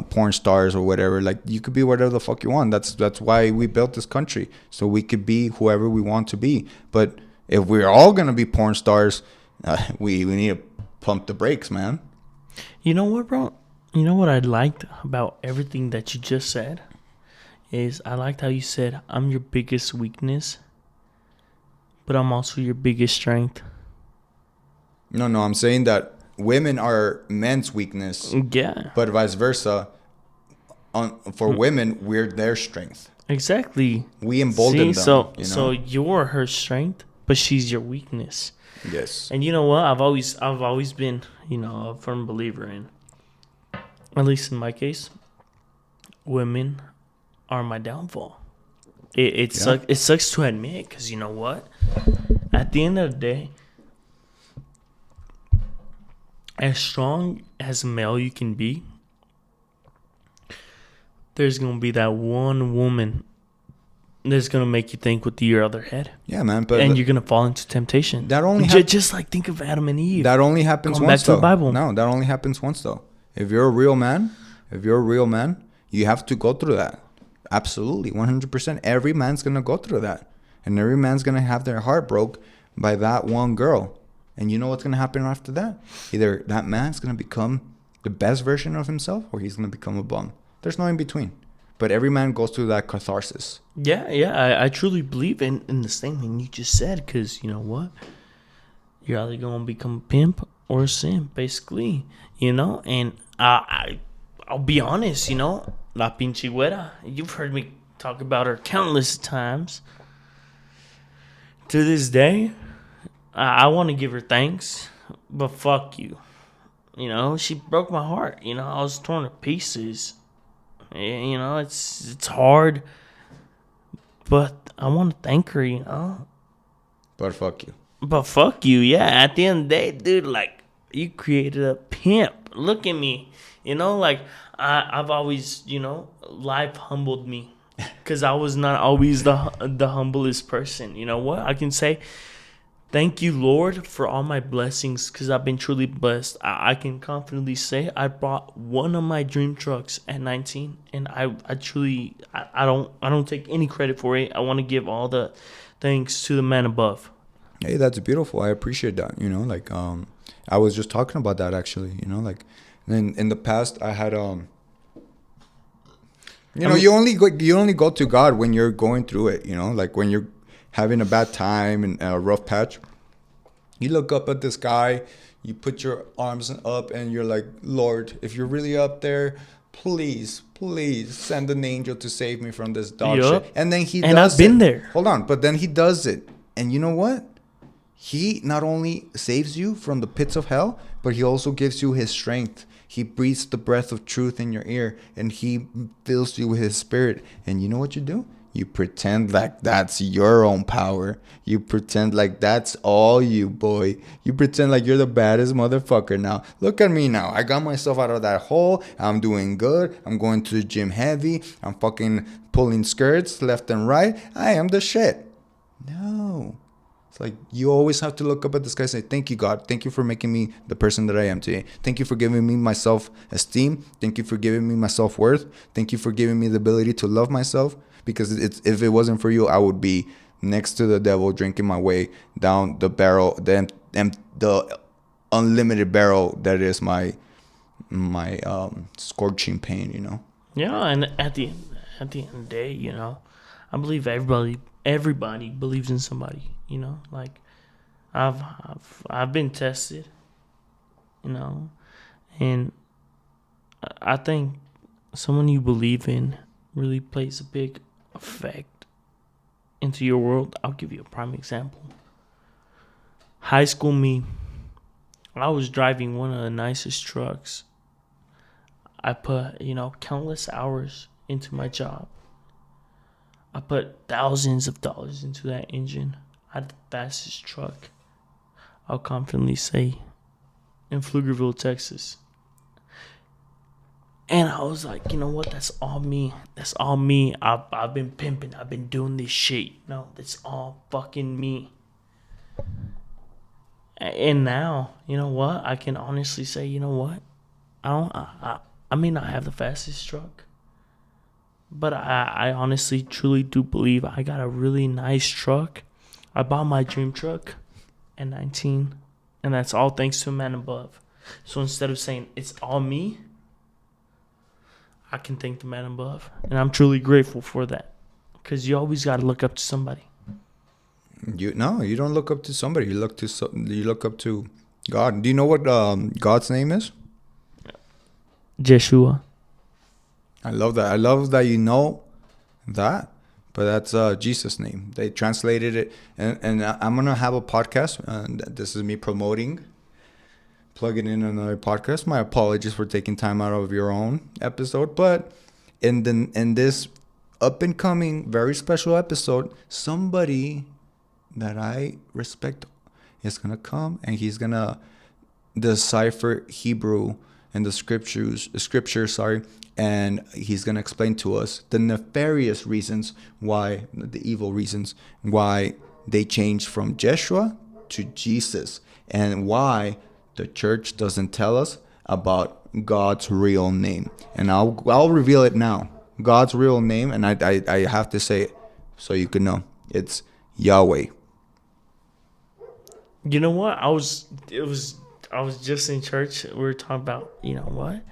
porn stars or whatever. Like, you could be whatever the fuck you want. That's why we built this country, so we could be whoever we want to be. But if we're all gonna be porn stars, we need to pump the brakes, man. You know what, bro? You know what I liked about everything that you just said is I liked how you said, I'm your biggest weakness, but I'm also your biggest strength. No, I'm saying that women are men's weakness, Yeah, but vice versa. For women, we're their strength. exactly. We See, embolden them, so you're her strength, but she's your weakness. Yes. And you know what? I've always been, a firm believer in, at least in my case, women are my downfall. Yeah. It sucks to admit, because you know what? At the end of the day, as strong as a male you can be, there's gonna be that one woman that's gonna make you think with your other head, Yeah, man. But and you're gonna fall into temptation. that only Just like think of Adam and Eve. that only happens Going once back to the though. Bible. No, that only happens once though. If you're a real man, you have to go through that. Absolutely, 100%. Every man's gonna go through that, and every man's gonna have their heart broke by that one girl. And you know what's gonna happen after that? Either that man's gonna become the best version of himself, or he's gonna become a bum. There's no in between. But every man goes through that catharsis. Yeah, I truly believe in the same thing you just said, because you know what? You're either going to become a pimp or a simp, basically, and I'll be honest, La Pinche Güera, you've heard me talk about her countless times. To this day, I want to give her thanks, but fuck you. She broke my heart. I was torn to pieces. It's hard, but I want to thank her. But fuck you. But fuck you, yeah. At the end of the day, dude, like, you created a pimp. Look at me. I've always, life humbled me. Because I was not always the humblest person. You know what? I can say, thank you, Lord, for all my blessings, because I've been truly blessed. I can confidently say I bought one of my dream trucks at 19, and I truly, I don't take any credit for it. I want to give all the thanks to the man above. Hey, that's beautiful. I appreciate that. I was just talking about that actually. In the past, I had you only go to God when you're going through it. Like when you're having a bad time and a rough patch. You look up at the sky, you put your arms up, and you're like, Lord, if you're really up there, please send an angel to save me from this dog shit. And then he does it. And I've been there. Hold on, but then he does it. And you know what? He not only saves you from the pits of hell, but he also gives you his strength. He breathes the breath of truth in your ear, and he fills you with his spirit. And you know what you do? You pretend like that's your own power. You pretend like that's all you, boy. You pretend like you're the baddest motherfucker now. Look at me now. I got myself out of that hole. I'm doing good. I'm going to the gym heavy. I'm fucking pulling skirts left and right. I am the shit. No. It's like you always have to look up at the sky and say, thank you, God. Thank you for making me the person that I am today. Thank you for giving me my self-esteem. Thank you for giving me my self-worth. Thank you for giving me the ability to love myself. Because if it wasn't for you, I would be next to the devil, drinking my way down the barrel, the unlimited barrel that is my scorching pain. Yeah, and at the end of the day, I believe everybody believes in somebody. Like I've been tested, and I think someone you believe in really plays a big effect into your world. I'll give you a prime example. High school me, I was driving one of the nicest trucks. I put, countless hours into my job. I put thousands of dollars into that engine. I had the fastest truck, I'll confidently say, in Pflugerville, Texas. And I was like, you know what? That's all me. That's all me. I've been pimping. I've been doing this shit. No, that's all fucking me. And now, you know what? I can honestly say, you know what? I may not have the fastest truck, but I honestly, truly do believe I got a really nice truck. I bought my dream truck at 19, and that's all thanks to a man above. So instead of saying it's all me, I can thank the man above, and I'm truly grateful for that, because you always got to look up to somebody. You don't look up to somebody. You look up to God. Do you know what God's name is? Jeshua. I love that. I love that you know that. But that's Jesus' name. They translated it. And I'm going to have a podcast. And this is me plugging in another podcast. My apologies for taking time out of your own episode. But in this up and coming, very special episode, somebody that I respect is going to come. And he's going to decipher Hebrew and the scriptures, and he's going to explain to us the nefarious reasons why, the evil reasons why they changed from Jeshua to Jesus, and why the church doesn't tell us about God's real name. And I'll reveal it now. God's real name, and I have to say it so you can know. It's Yahweh. You know what? I was just in church. We were talking about, you know what?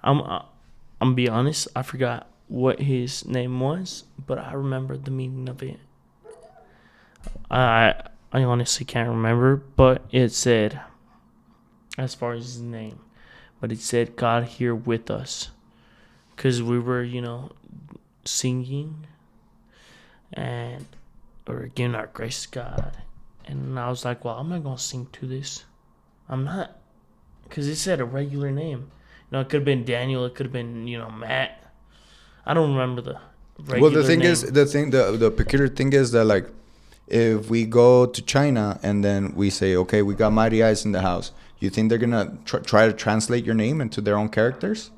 I'm gonna be honest. I forgot what his name was, but I remember the meaning of it. I honestly can't remember, but it said, as far as his name, but it said God here with us, because we were, singing, and we were giving our grace to God, and I was like, well, I'm not gonna sing to this. I'm not, because it said a regular name. It could have been Daniel. It could have been, Matt. I don't remember the regular Well, the thing name. is, the peculiar thing is that, like, if we go to China and then we say, okay, we got Matty Eyes in the house, you think they're gonna try to translate your name into their own characters?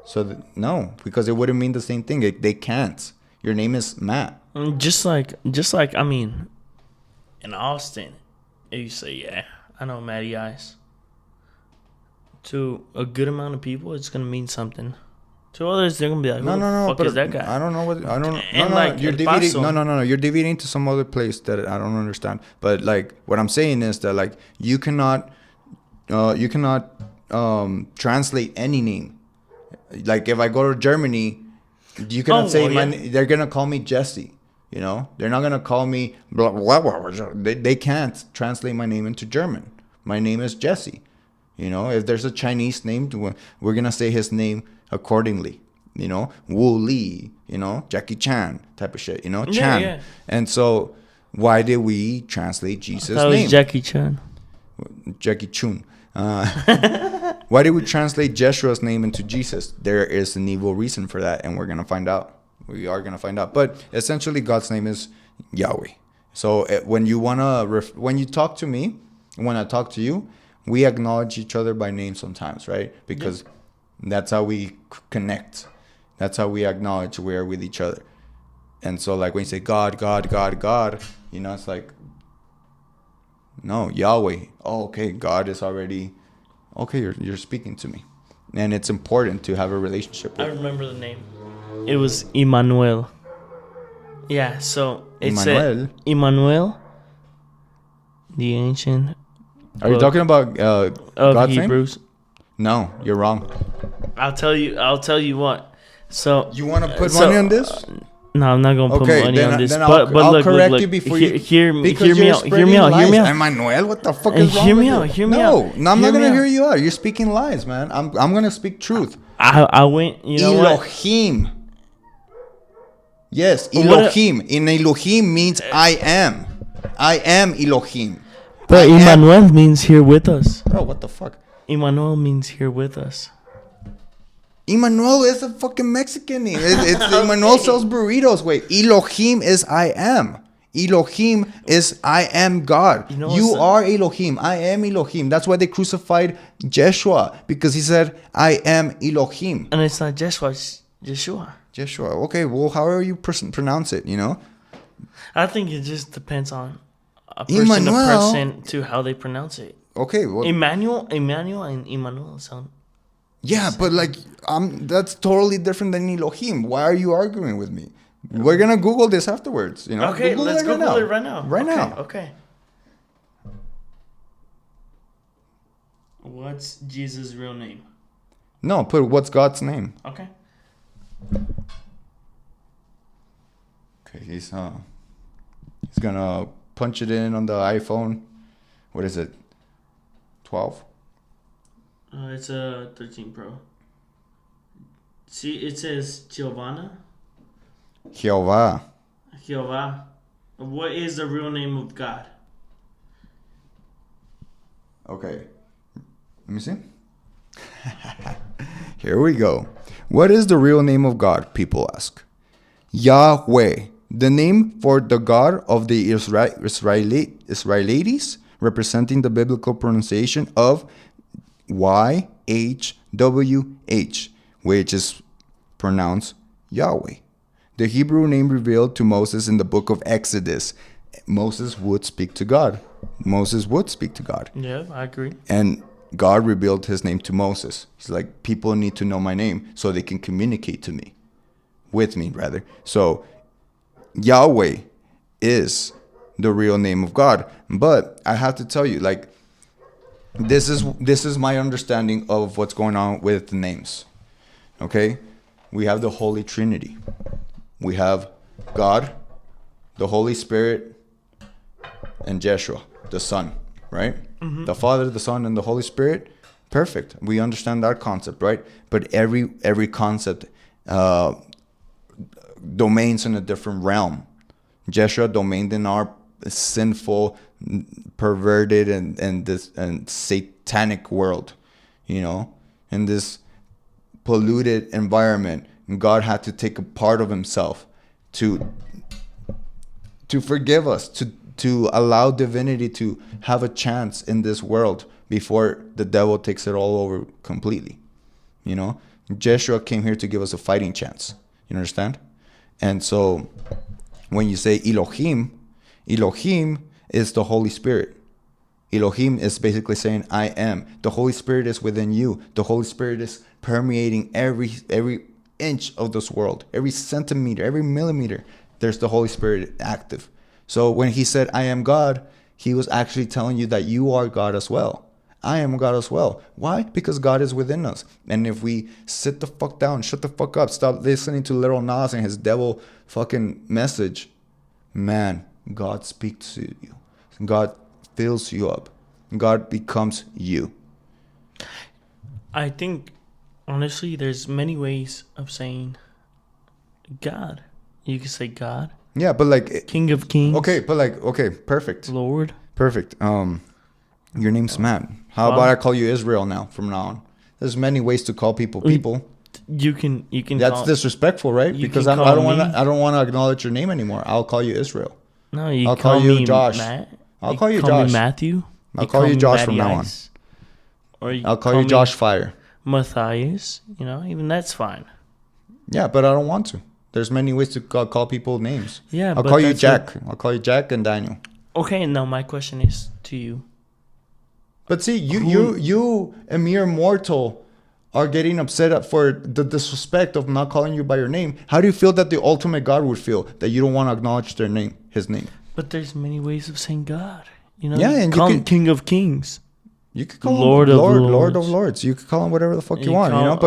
So no, because it wouldn't mean the same thing. They can't. Your name is Matt. Just like I mean, in Austin, you say, yeah, I know Matty Eyes. To a good amount of people, it's gonna mean something. To others, they're gonna be like, "Who the fuck is that guy?" I don't know what. I don't. And no, like you're El deviating. Paso. No. You're deviating to some other place that I don't understand. But like, what I'm saying is that, like, you cannot translate any name. Like, if I go to Germany, you cannot say they're gonna call me Jesse. They're not gonna call me blah blah blah. They can't translate my name into German. My name is Jesse. If there's a Chinese name, we're gonna say his name accordingly. Wu Li. Jackie Chan type of shit. Chan. Yeah. And so, why did we translate Jesus' That was name? Jackie Chan. Jackie Chun. Why did we translate Jeshua's name into Jesus? There is an evil reason for that, and we're gonna find out. We are gonna find out. But essentially, God's name is Yahweh. So when you talk to me, when I talk to you, we acknowledge each other by name sometimes, right? Because that's how we connect. That's how we acknowledge we are with each other. And so, like, when you say God, God, God, God, it's like, no, Yahweh. Oh, okay, God is already, okay, you're speaking to me. And it's important to have a relationship with. I remember the name. It was Emmanuel. Yeah, so it said Emmanuel, the ancient. Are you talking about of God's Hebrews? name? No, you're wrong. I'll tell you what. So you want to put money on this? No, I'm not gonna put money on this. Then But I'll look, correct look, you before hear me out. Lies. Emmanuel, what the fuck is wrong Hear with me you? out. Hear me No, out. I'm not gonna hear you out. You're speaking lies, man. I'm gonna speak truth. I went. You know Elohim. what? Yes, Elohim. In Elohim means I am. I am Elohim. But Emmanuel means here with us. Bro, what the fuck? Emmanuel means here with us. Emmanuel is a fucking Mexican name. It's Emmanuel sells burritos. Wait, Elohim is I am. Elohim is I am God. You are Elohim. I am Elohim. That's why they crucified Jeshua, because he said, I am Elohim. And it's not Jeshua, it's Yeshua. Jeshua. Okay, well, however you pronounce it, I think it just depends on a person to person to how they pronounce it. Okay, well, Emmanuel and Emmanuel sound. Yeah, but like, that's totally different than Elohim. Why are you arguing with me? We're gonna Google this afterwards. Okay, let's Google it right now. Right now. Okay. What's Jesus' real name? No, put what's God's name. Okay. Okay, he's gonna punch it in on the iPhone. What is it? 12. It's a 13 Pro. See, it says Giovanna. Jehová. Jehovah. What is the real name of God? Okay. Let me see. Here we go. What is the real name of God? People ask. Yahweh. The name for the God of the Israelites, representing the biblical pronunciation of YHWH, which is pronounced Yahweh. The Hebrew name revealed to Moses in the book of Exodus. Moses would speak to God. Moses would speak to God. Yeah, I agree. And God revealed his name to Moses. He's like, people need to know my name so they can communicate to me. With me, rather. So, Yahweh is the real name of God. But I have to tell you, like, this is my understanding of what's going on with the names. Okay? We have the Holy Trinity. We have God, the Holy Spirit, and Yeshua, the Son, right? Mm-hmm. The Father, the Son, and the Holy Spirit. Perfect. We understand that concept, right? But every concept domains in a different realm. Yeshua domained in our sinful, perverted, and satanic world, you know, in this polluted environment. God had to take a part of himself to forgive us, to allow divinity to have a chance in this world before the devil takes it all over completely. You know, Yeshua came here to give us a fighting chance. You understand? And so when you say Elohim is the Holy Spirit. Elohim is basically saying, I am. The Holy Spirit is within you. The Holy Spirit is permeating every inch of this world, every centimeter, every millimeter. There's the Holy Spirit active. So when he said, I am God, he was actually telling you that you are God as well. I am God as well. Why? Because God is within us. And if we sit the fuck down, shut the fuck up, stop listening to Little Nas and his devil fucking message, man, God speaks to you. God fills you up. God becomes you. I think, honestly, there's many ways of saying God. You can say God. Yeah, but like King of Kings. Okay, but like perfect. Lord. Perfect. Your name's Matt. How about I call you Israel now from now on? There's many ways to call people. You can. That's disrespectful, right? Because I don't want to acknowledge your name anymore. I'll call you Israel. No, you I'll call you Josh. Matt. I'll call you Josh. Me Matthew. I'll call you Josh from now on. Or I'll call you Josh Fire. Matthias. You know, even that's fine. Yeah, but I don't want to. There's many ways to call people names. Yeah, I'll call you Jack. I'll call you Jack and Daniel. Okay, now my question is to you. But see, you, a mere mortal, are getting upset for the disrespect of not calling you by your name. How do you feel that the ultimate God would feel that you don't want to acknowledge their name, his name? But there's many ways of saying God. You know, yeah, and call him King of Kings. You could call Lord him of Lords. Lord of Lords. You could call him whatever the fuck you want, you know.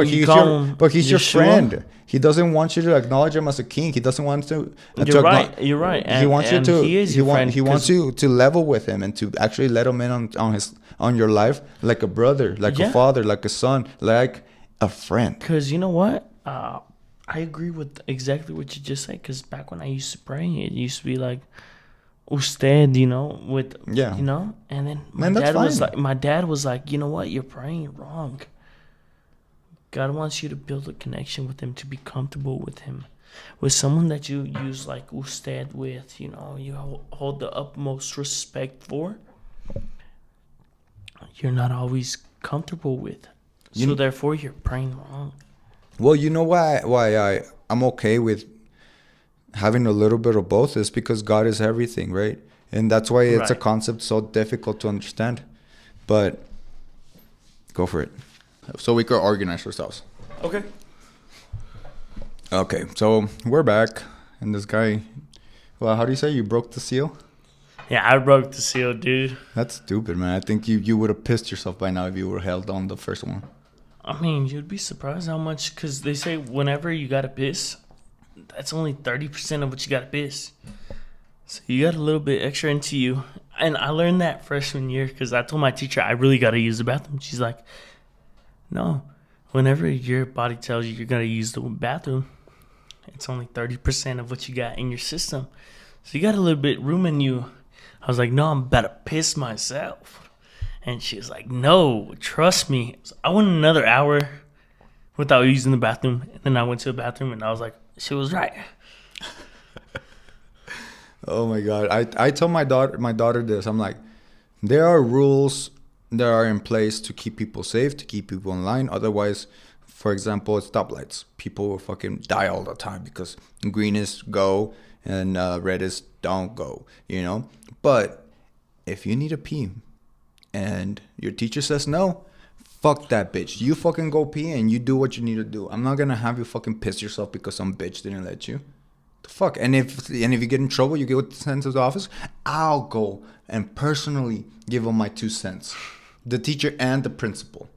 But he's your friend. He doesn't want you to acknowledge him as a king. He doesn't want to. You're right. You're right. He wants you to. He wants you to level with him and to actually let him in on your life like a brother, like a father, like a son, like a friend. Because you know what, I agree with exactly what you just said. Because back when I used to pray, it used to be like, usted, you know, you know, and then my dad was like, you know what, you're praying wrong. God wants you to build a connection with him, to be comfortable with him, with someone that you use like usted with, you know, you hold the utmost respect for. You're not always comfortable with, so therefore you're praying wrong. Well, you know why I'm okay with having a little bit of both is because God is everything, right? And that's why it's a concept so difficult to understand. But go for it. So we could organize ourselves. Okay. Okay, so we're back. And this guy, well, how do you say you broke the seal? Yeah, I broke the seal, dude. That's stupid, man. I think you would have pissed yourself by now if you were held on the first one. I mean, you'd be surprised how much, because they say whenever you got to piss, that's only 30% of what you got to piss. So you got a little bit extra into you. And I learned that freshman year because I told my teacher I really got to use the bathroom. She's like, no, whenever your body tells you you're going to use the bathroom, it's only 30% of what you got in your system. So you got a little bit room in you. I was like, no, I'm about to piss myself. And she was like, no, trust me. So I went another hour without using the bathroom. And then I went to the bathroom and I was like, she was right. Oh my God. I tell my daughter this. I'm like, there are rules that are in place to keep people safe, to keep people in line. Otherwise, for example, at stoplights, people will fucking die all the time because green is go and red is don't go, you know? But if you need to pee and your teacher says no, fuck that bitch. You fucking go pee and you do what you need to do. I'm not gonna have you fucking piss yourself because some bitch didn't let you. The fuck? And if you get in trouble, you get sent to the office, I'll go and personally give them my 2 cents. The teacher and the principal.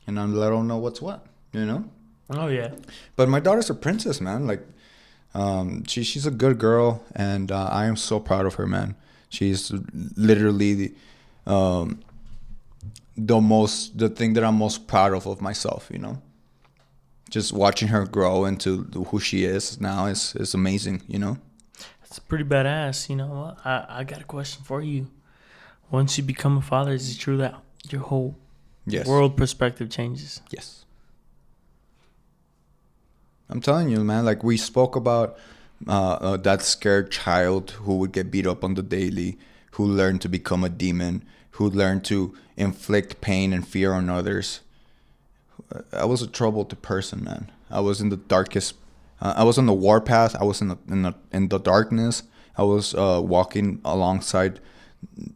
And I'll let them know what's what, you know? Oh, yeah. But my daughter's a princess, man. Like, she's a good girl, and I am so proud of her, man. She's literally the thing that I'm most proud of myself, you know? Just watching her grow into who she is now is amazing, you know? It's pretty badass. You know what? I got a question for you. Once you become a father, is it true that your whole world perspective changes? Yes. I'm telling you, man. Like, we spoke about that scared child who would get beat up on the daily, who learned to become a demon, who learned to inflict pain and fear on others. I was a troubled person, man. I was in the darkest. I was on the warpath. I was in the darkness. I was walking alongside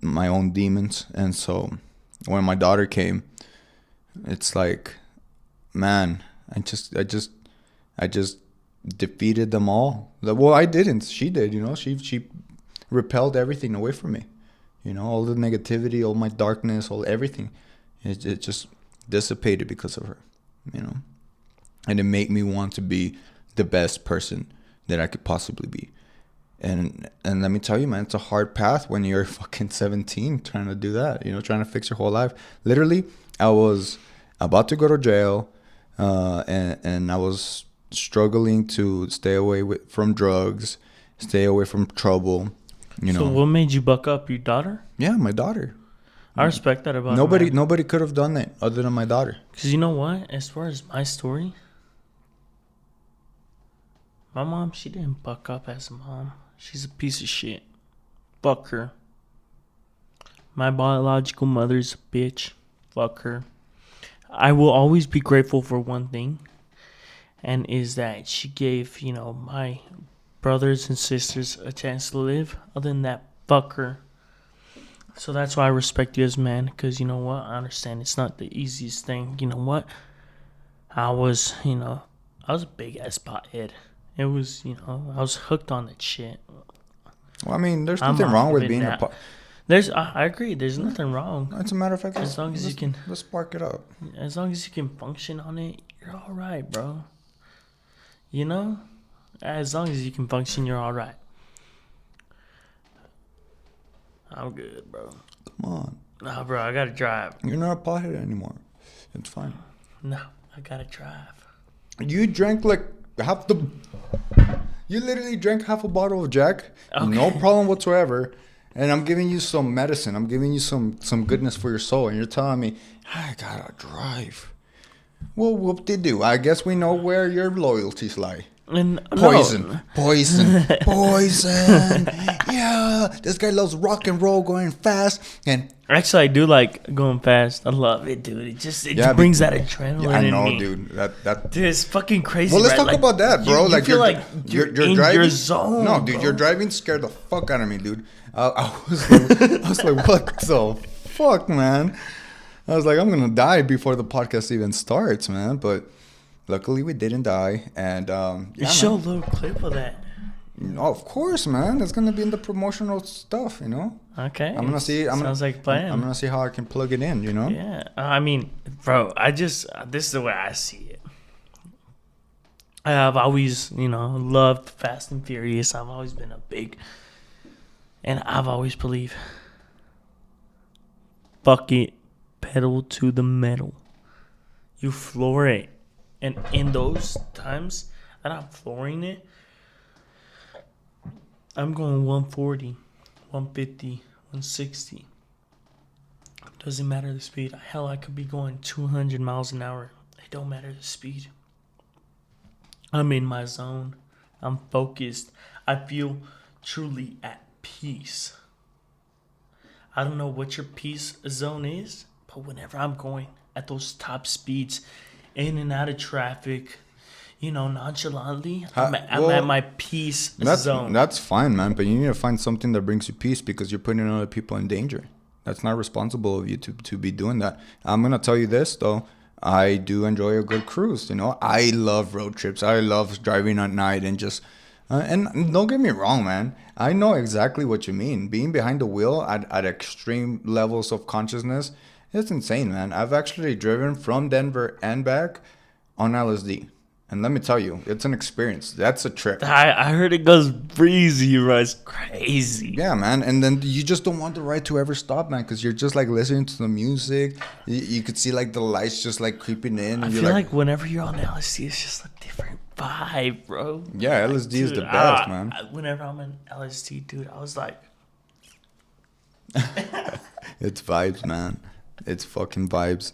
my own demons, and so when my daughter came, it's like, man, I just defeated them all. Well, I didn't. She did. You know, she repelled everything away from me. You know, all the negativity, all my darkness, all everything. It just dissipated because of her, you know, and it made me want to be the best person that I could possibly be. And let me tell you, man, it's a hard path when you're fucking 17 trying to do that, you know, trying to fix your whole life. Literally, I was about to go to jail, and I was struggling to stay away from drugs, stay away from trouble, you know. So what made you buck up? Your daughter? Yeah, my daughter. I respect that about nobody could have done that other than my daughter. Because you know what? As far as my story, my mom, she didn't buck up as a mom. She's a piece of shit. Fuck her. My biological mother's a bitch. Fuck her. I will always be grateful for one thing, and is that she gave, you know, my brothers and sisters a chance to live. Other than that, fuck her. So that's why I respect you as a man, because you know what? I understand it's not the easiest thing. You know what? I was a big ass pothead. It was, you know, I was hooked on that shit. Well, I mean, there's nothing wrong with being I agree. There's nothing wrong. As a matter of fact, as long as you can, let's spark it up. As long as you can function on it, you're all right, bro. You know, as long as you can function, you're all right. I'm good, bro. Come on. Nah, bro, I gotta drive. You're not a pothead anymore. It's fine. No, I gotta drive. You drank like half the... You literally drank half a bottle of Jack. Okay. No problem whatsoever. And I'm giving you some medicine. I'm giving you some goodness for your soul. And you're telling me, I gotta drive. Well, whoop-de-doo. I guess we know where your loyalties lie. Poison. Yeah, this guy loves rock and roll, going fast. And actually, I do like going fast. I love it, dude. It just brings that adrenaline. Yeah, I know, in me. Dude. Dude, it's fucking crazy. Well, let's talk about that, bro. You feel like you're in driving, your zone. No, dude, bro. Your driving scared the fuck out of me, dude. I was like, what the fuck, man? I was like, I'm gonna die before the podcast even starts, man. But luckily, we didn't die, and you show a little clip of that. No, of course, man. It's gonna be in the promotional stuff, you know. Okay. I'm gonna see. Sounds like a plan. I'm gonna see how I can plug it in, you know. Yeah, I mean, bro, this is the way I see it. I've always, you know, loved Fast and Furious. I've always been a big And I've always believed, fuck it, pedal to the metal. You floor it. And in those times that I'm flooring it, I'm going 140, 150, 160. Doesn't matter the speed. Hell, I could be going 200 miles an hour. It don't matter the speed. I'm in my zone. I'm focused. I feel truly at peace. I don't know what your peace zone is, but whenever I'm going at those top speeds, in and out of traffic, nonchalantly, I'm at my peace zone. That's fine, man. But you need to find something that brings you peace because you're putting other people in danger. That's not responsible of you to be doing that. I'm gonna tell you this though. I do enjoy a good cruise. I love road trips. I love driving at night and just. And don't get me wrong, man. I know exactly what you mean. Being behind the wheel at extreme levels of consciousness, it's insane, man. I've actually driven from Denver and back on LSD. And let me tell you, it's an experience. That's a trip. I heard it goes breezy, right? It's crazy. Yeah, man. And then you just don't want the ride to ever stop, man, because you're just like listening to the music. You could see like the lights just like creeping in. I feel like whenever you're on LSD, it's just a different vibe, bro. Yeah, LSD is the best, man. Whenever I'm in LSD, dude, I was like... It's vibes, man. It's fucking vibes.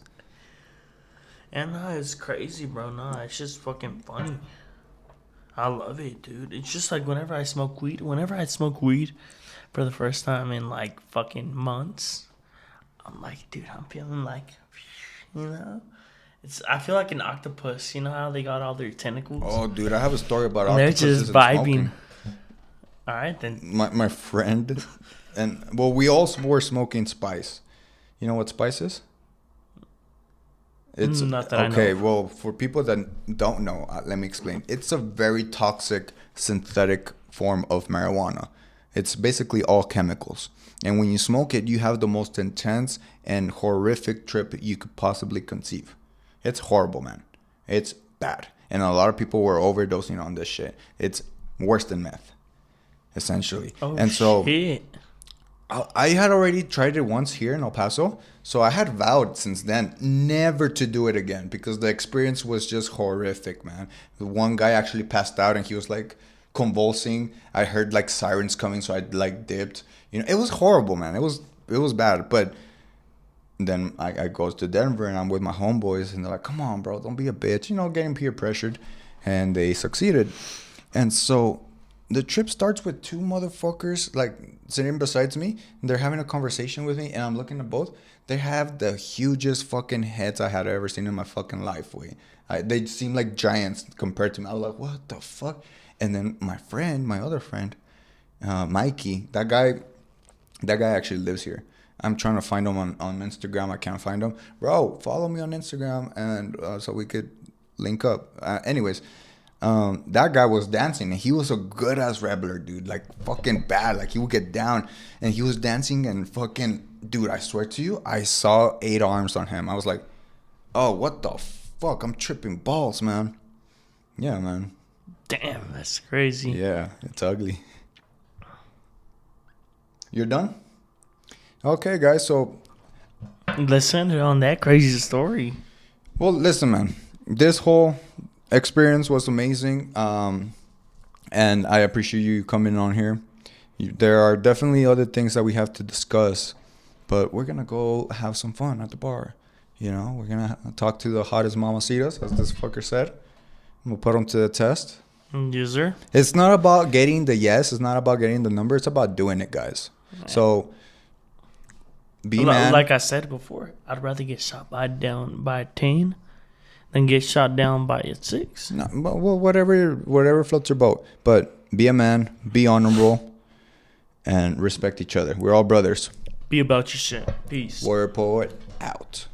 And it's crazy, bro. It's just fucking funny. I love it, dude. It's just like whenever I smoke weed for the first time in like fucking months, I'm like, dude, I'm feeling like, I feel like an octopus. You know how they got all their tentacles? Oh, dude, I have a story about octopuses. They're just vibing. All right, then. My friend, we all were smoking spice. You know what spice is? It's not that okay. I know. Well, for people that don't know, let me explain. It's a very toxic synthetic form of marijuana. It's basically all chemicals, and when you smoke it, you have the most intense and horrific trip you could possibly conceive. It's horrible, man. It's bad, and a lot of people were overdosing on this shit. It's worse than meth, essentially. Oh, and so shit. I had already tried it once here in El Paso, so I had vowed since then never to do it again because the experience was just horrific, man. The one guy actually passed out and he was like convulsing. I heard like sirens coming, so I like dipped. It was horrible, man. It was bad. But then I goes to Denver and I'm with my homeboys and they're like, "Come on, bro, don't be a bitch," getting peer pressured, and they succeeded. And so the trip starts with two motherfuckers like sitting beside me. And they're having a conversation with me, and I'm looking at both. They have the hugest fucking heads I had ever seen in my fucking life. They seem like giants compared to me. I was like, what the fuck? And then my other friend, Mikey, that guy actually lives here. I'm trying to find him on Instagram. I can't find him. Bro, follow me on Instagram and so we could link up. Anyways. That guy was dancing and he was a good ass rebler, dude. Like fucking bad. Like he would get down and he was dancing and fucking, dude, I swear to you, I saw 8 arms on him. I was like, oh, what the fuck? I'm tripping balls, man. Yeah, man. Damn, that's crazy. Yeah, it's ugly. You're done? Okay, guys. So let's end it on that crazy story. Well, listen, man. This whole experience was amazing, and I appreciate you coming on here. There are definitely other things that we have to discuss, but we're gonna go have some fun at the bar. We're gonna talk to the hottest mamacitas, as this fucker said. We'll put them to the test. Yes, sir. It's not about getting the yes. It's not about getting the number. It's about doing it, guys. Right. So be man. Like I said before, I'd rather get shot by a 10 than get shot down by a 6. No, well, whatever floats your boat. But be a man, be honorable, and respect each other. We're all brothers. Be about your shit. Peace. Warrior Poet out.